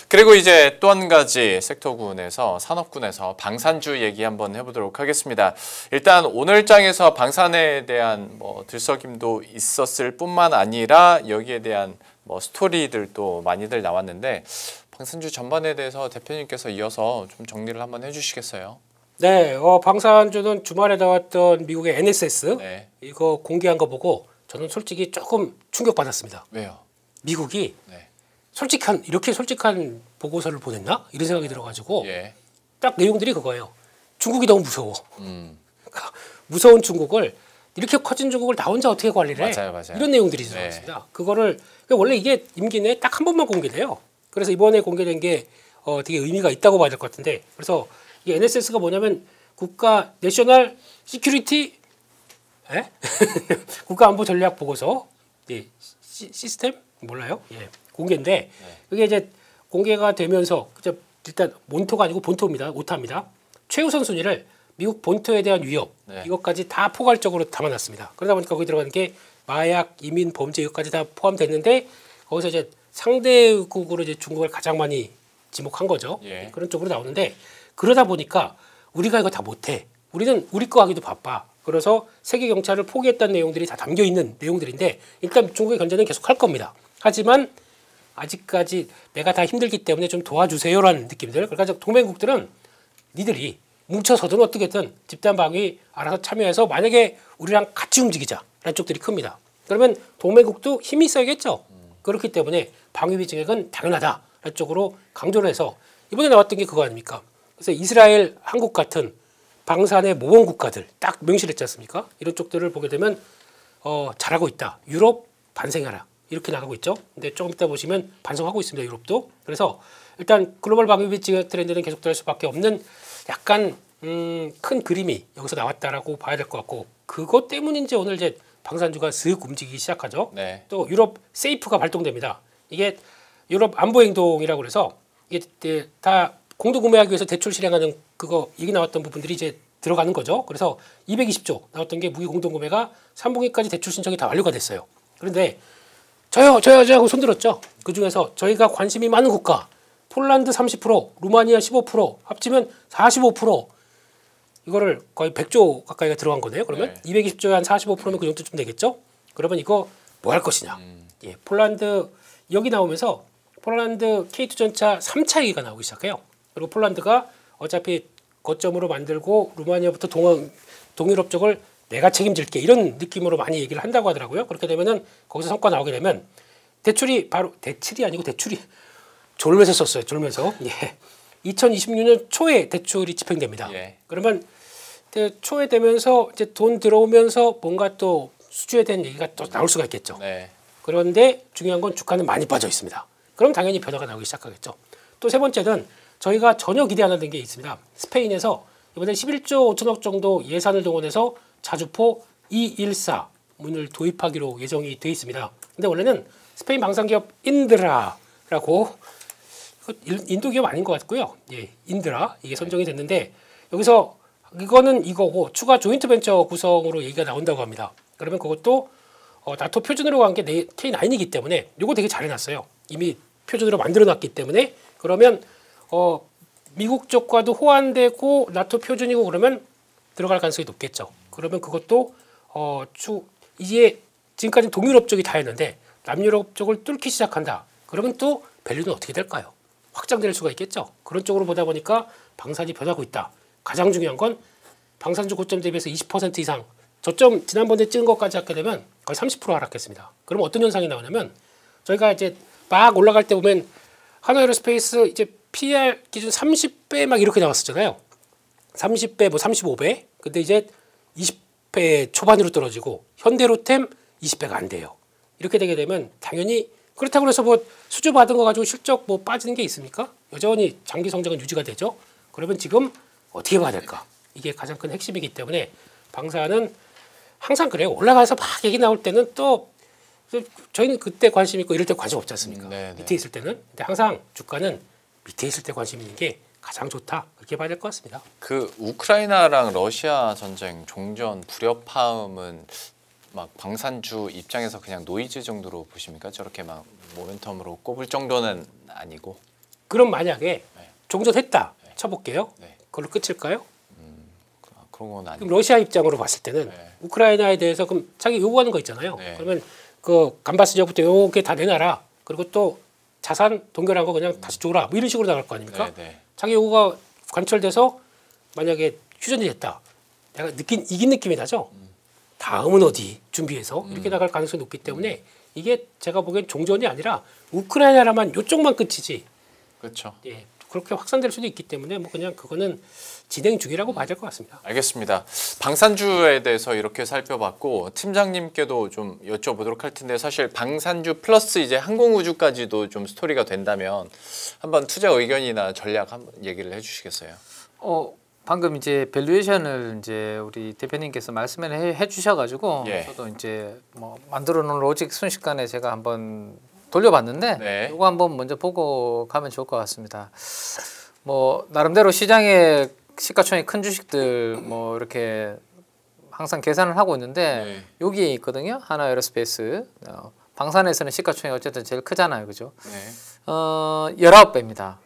그리고 이제 또 한 가지 섹터군에서 산업군에서 방산주 얘기 한번 해보도록 하겠습니다. 일단 오늘 장에서 방산에 대한 뭐 들썩임도 있었을 뿐만 아니라 여기에 대한 뭐 스토리들도 많이들 나왔는데 방산주 전반에 대해서 대표님께서 이어서 좀 정리를 한번 해주시겠어요? 네, 방산주는 주말에 나왔던 미국의 NSS 네. 이거 공개한 거 보고 저는 솔직히 조금 충격받았습니다. 왜요? 미국이 네. 이렇게 솔직한 보고서를 보냈나? 이런 생각이 들어가지고 예. 딱 내용들이 그거예요. 중국이 너무 무서워. 무서운 중국을 이렇게 커진 중국을 나 혼자 어떻게 관리를 해? 맞아요. 이런 내용들이 들어갔습니다. 그거를 원래 이게 임기 내에 딱 한 번만 공개돼요. 그래서 이번에 공개된 게 되게 의미가 있다고 봐야 될 것 같은데 그래서 이 NSS가 뭐냐면 국가 내셔널 시큐리티 국가 안보 전략 보고서 시스템 몰라요? 예. 공개인데 그게 이제 공개가 되면서 일단 몬토가 아니고 본토입니다. 오타입니다. 최우선 순위를 미국 본토에 대한 위협 이것까지 다 포괄적으로 담아놨습니다. 그러다 보니까 거기 들어가는 게 마약, 이민, 범죄 이것까지 다 포함됐는데 거기서 이제 상대국으로 이제 중국을 가장 많이 지목한 거죠. 예. 그런 쪽으로 나오는데 그러다 보니까 우리가 이거 다 못해. 우리는 우리 거 하기도 바빠. 그래서 세계 경찰을 포기했다는 내용들이 다 담겨 있는 내용들인데 일단 중국의 견제는 계속 할 겁니다. 하지만 아직까지 내가 다 힘들기 때문에 좀 도와주세요라는 느낌들. 그러니까 동맹국들은 니들이 뭉쳐서든 어떻게든 집단 방위 알아서 참여해서 만약에 우리랑 같이 움직이자라는 쪽들이 큽니다. 그러면 동맹국도 힘이 있어야겠죠. 그렇기 때문에 방위비 증액은 당연하다라는 쪽으로 강조를 해서 이번에 나왔던 게 그거 아닙니까? 그래서 이스라엘, 한국 같은 방산의 모범 국가들 딱 명시했지 않습니까? 이런 쪽들을 보게 되면 잘하고 있다. 유럽 반성하라. 이렇게 나가고 있죠. 근데 조금 이따 보시면 반성하고 있습니다. 유럽도. 그래서 일단 글로벌 방위비 증액 트렌드는 계속될 수밖에 없는 약간 큰 그림이 여기서 나왔다라고 봐야 될 것 같고 그것 때문인지 오늘 이제 방산주가 쓱 움직이기 시작하죠. 네. 또 유럽 세이프가 발동됩니다. 이게 유럽 안보 행동이라고 그래서 이게 다 공동 구매하기 위해서 대출 실행하는 그거 얘기 나왔던 부분들이 이제 들어가는 거죠. 그래서 220조 나왔던 게 무기 공동 구매가 3분기까지 대출 신청이 다 완료가 됐어요. 그런데 저요 하고 손들었죠. 그 중에서 저희가 관심이 많은 국가 폴란드 30%, 루마니아 15% 합치면 45% 이거를 거의 100조 가까이가 들어간 거네요. 그러면 220조에 한 45%면 그 정도쯤 되겠죠. 그러면 이거 뭐 할 것이냐. 예, 폴란드 여기 나오면서 폴란드 K2 전차 3차 얘기가 나오기 시작해요. 그리고 폴란드가 어차피 거점으로 만들고 루마니아부터 동유럽 쪽을 내가 책임질게 이런 느낌으로 많이 얘기를 한다고 하더라고요. 그렇게 되면은 거기서 성과 나오게 되면 대출이 바로 대출이 아니고 대출이 졸면서 썼어요. 졸면서. 예. 2026년 초에 대출이 집행됩니다. 예. 그러면 초에 되면서 이제 돈 들어오면서 뭔가 또 수주에 대한 얘기가 또 나올 수가 있겠죠. 네. 그런데 중요한 건 주가는 많이 빠져 있습니다. 그럼 당연히 변화가 나오기 시작하겠죠. 또 세 번째는 저희가 전혀 기대 안 하는 게 있습니다. 스페인에서 이번에 11조 5천억 정도 예산을 동원해서 자주포 214 문을 도입하기로 예정이 돼 있습니다. 근데 원래는 스페인 방산기업 인드라라고 인도 기업 아닌 것 같고요. 예, 인드라 이게 선정이 됐는데 여기서 이거는 이거고 추가 조인트 벤처 구성으로 얘기가 나온다고 합니다. 그러면 그것도 나토 표준으로 간 게 K9이기 때문에 이거 되게 잘 해놨어요. 이미 표준으로 만들어놨기 때문에 그러면 미국 쪽과도 호환되고 나토 표준이고 그러면 들어갈 가능성이 높겠죠. 그러면 그것도 이제 지금까지 동유럽 쪽이 다 했는데 남유럽 쪽을 뚫기 시작한다. 그러면 또 밸류는 어떻게 될까요? 확장될 수가 있겠죠. 그런 쪽으로 보다 보니까 방산이 변하고 있다. 가장 중요한 건 방산주 고점 대비해서 20% 이상 저점 지난번에 찍은 것까지 하게 되면 거의 30% 하락했습니다. 그럼 어떤 현상이 나오냐면 저희가 이제 막 올라갈 때 보면 한화에어로스페이스 이제 PER 기준 30배 막 이렇게 나왔었잖아요. 30배 뭐 35배. 근데 이제 20배 초반으로 떨어지고 현대로템 20배가 안 돼요. 이렇게 되게 되면 당연히 그렇다고 해서 뭐 수주 받은 거 가지고 실적 뭐 빠지는 게 있습니까? 여전히 장기 성장은 유지가 되죠. 그러면 지금 어떻게 봐야 될까? 이게 가장 큰 핵심이기 때문에 방사는 항상 그래요. 올라가서 막 얘기 나올 때는 또 저희는 그때 관심 있고 이럴 때 관심 없지 않습니까? 밑에 있을 때는. 근데 항상 주가는 밑에 있을 때 관심 있는 게 가장 좋다. 그렇게 봐야 될 것 같습니다. 그 우크라이나랑 러시아 전쟁 종전 불협화음은 막 방산주 입장에서 그냥 노이즈 정도로 보십니까? 저렇게 막 모멘텀으로 꼽을 정도는 아니고. 그럼 만약에 종전했다 쳐볼게요. 네. 그걸로 끝일까요? 그런 건 아니고. 그럼 러시아 입장으로 봤을 때는 우크라이나에 대해서 그럼 자기 요구하는 거 있잖아요. 그러면 그 감바스 지역부터 요게 다 내놔라. 그리고 또 자산 동결한 거 그냥 다시 줘라. 뭐 이런 식으로 나갈 거 아닙니까? 자기 요구가 관철돼서 만약에 휴전이 됐다. 내가 이긴 느낌이 나죠. 다음은 어디 준비해서 이렇게 나갈 가능성이 높기 때문에 이게 제가 보기엔 종전이 아니라 우크라이나라만 요쪽만 끝이지. 그렇죠. 예, 그렇게 확산될 수도 있기 때문에 뭐 그냥 그거는 진행 중이라고 봐야 될 것 같습니다. 알겠습니다. 방산주에 대해서 이렇게 살펴봤고 팀장님께도 좀 여쭤보도록 할 텐데 사실 방산주 플러스 이제 항공우주까지도 좀 스토리가 된다면 한번 투자 의견이나 전략 한번 얘기를 해주시겠어요? 방금 이제 밸류에이션을 이제 우리 대표님께서 말씀을 해주셔가지고 저도 이제 뭐 만들어 놓은 로직 순식간에 제가 한번 돌려봤는데 이거 한번 먼저 보고 가면 좋을 것 같습니다. 뭐 나름대로 시장에 시가총액 큰 주식들 뭐 이렇게 항상 계산을 하고 있는데 여기에 있거든요. 한화에어로스페이스 방산에서는 시가총액 어쨌든 제일 크잖아요, 그죠? 19배입니다.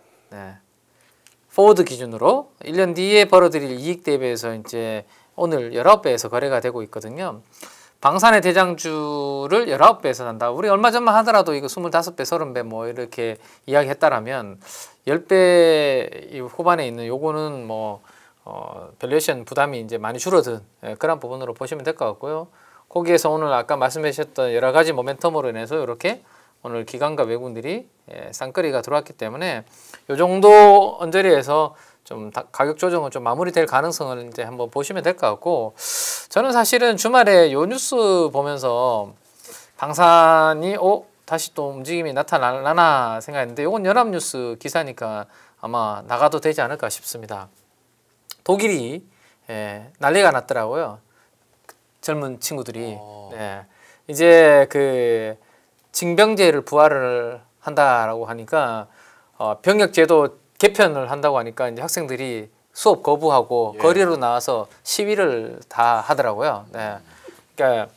포워드 기준으로 1년 뒤에 벌어들일 이익 대비해서 이제 오늘 19배에서 거래가 되고 있거든요. 방산의 대장주를 19배에서 산다. 우리 얼마 전만 하더라도 이거 25배, 30배 뭐 이렇게 이야기했다라면 10배 후반에 있는 요거는 뭐 밸류에이션 부담이 이제 많이 줄어든 그런 부분으로 보시면 될 것 같고요. 거기에서 오늘 아까 말씀하셨던 여러 가지 모멘텀으로 인해서 이렇게 오늘 기관과 외국인들이 쌍끌이가 들어왔기 때문에 요 정도 언저리에서 좀 가격 조정은 좀 마무리될 가능성을 이제 한번 보시면 될 것 같고 저는 사실은 주말에 요 뉴스 보면서 방산이 다시 또 움직임이 나타나나 생각했는데 이건 연합뉴스 기사니까 아마 나가도 되지 않을까 싶습니다. 독일이 난리가 났더라고요. 젊은 친구들이 이제 그 징병제를 부활을 한다라고 하니까 병역제도 개편을 한다고 하니까 이제 학생들이 수업 거부하고 거리로 나와서 시위를 다 하더라고요. 그러니까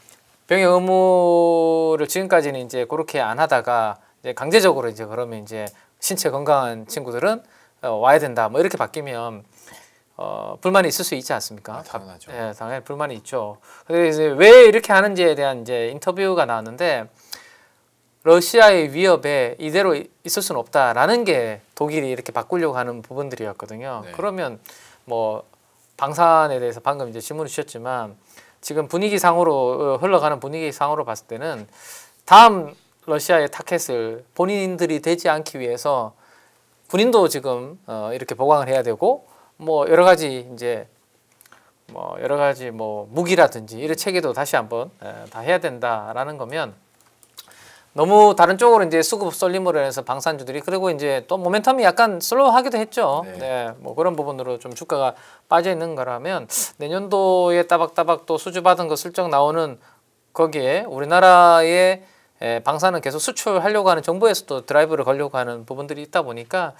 병역 의무를 지금까지는 이제 그렇게 안 하다가 이제 강제적으로 이제 그러면 이제 신체 건강한 친구들은 와야 된다. 뭐 이렇게 바뀌면 불만이 있을 수 있지 않습니까? 당연하죠. 당연히 불만이 있죠. 그래서 이제 왜 이렇게 하는지에 대한 이제 인터뷰가 나왔는데 러시아의 위협에 이대로 있을 수는 없다라는 게 독일이 이렇게 바꾸려고 하는 부분들이었거든요. 그러면 뭐 방산에 대해서 방금 이제 질문을 주셨지만 지금 분위기상으로 흘러가는 분위기상으로 봤을 때는 다음 러시아의 타켓을 본인들이 되지 않기 위해서 군인도 지금 이렇게 보강을 해야 되고 뭐 여러 가지 이제 뭐 여러 가지 뭐 무기라든지 이런 체계도 다시 한번 다 해야 된다라는 거면 너무 다른 쪽으로 이제 수급 쏠림으로 인해서 방산주들이 그리고 이제 또 모멘텀이 약간 슬로우하기도 했죠. 뭐 그런 부분으로 좀 주가가 빠져 있는 거라면 내년도에 따박따박 또 수주 받은 거 슬쩍 나오는 거기에 우리나라의 방사는 계속 수출하려고 하는 정부에서도 드라이브를 걸려고 하는 부분들이 있다 보니까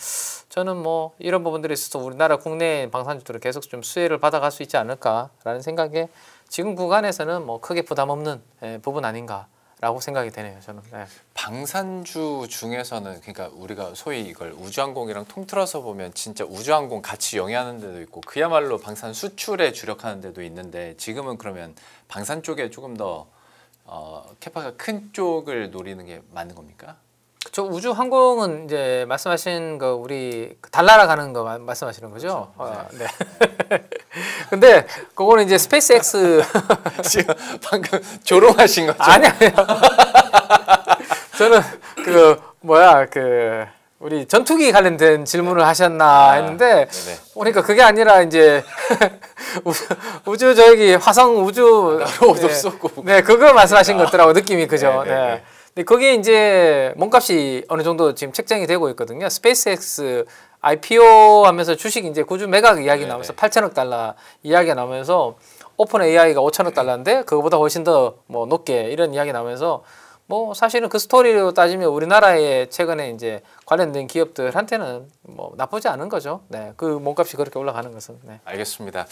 저는 뭐 이런 부분들에 있어서 우리나라 국내 방산주들은 계속 좀 수혜를 받아갈 수 있지 않을까라는 생각에 지금 구간에서는 뭐 크게 부담 없는 부분 아닌가라고 생각이 되네요. 저는. 네. 방산주 중에서는 그러니까 우리가 소위 이걸 우주항공이랑 통틀어서 보면 진짜 우주항공 같이 영위하는 데도 있고 그야말로 방산 수출에 주력하는 데도 있는데 지금은 그러면 방산 쪽에 조금 더 캐파가 큰 쪽을 노리는 게 맞는 겁니까? 그렇죠. 우주 항공은 이제 말씀하신 거 우리 달나라 가는 거 말씀하시는 거죠? 그렇죠. 네. 근데 그거는 이제 스페이스X 지금 방금 조롱하신 거죠? 아니요. 저는 우리 전투기 관련된 질문을 하셨나 했는데 보니까 그게 아니라 이제 우주 저기 화성 우주 나로도 쏘고 네 그거 말씀하신 것더라고 느낌이 그죠. 네. 근데 그게 이제 몸값이 어느 정도 지금 책정이 되고 있거든요. 스페이스X IPO 하면서 주식 이제 구주 매각 이야기 나오면서 8천억 달러 이야기가 나오면서 오픈 AI가 5천억 달러인데 그거보다 훨씬 더 뭐 높게 이런 이야기 나오면서 뭐 사실은 그 스토리로 따지면 우리나라에 최근에 이제 관련된 기업들한테는 뭐 나쁘지 않은 거죠. 네, 그 몸값이 그렇게 올라가는 것은. 네. 알겠습니다.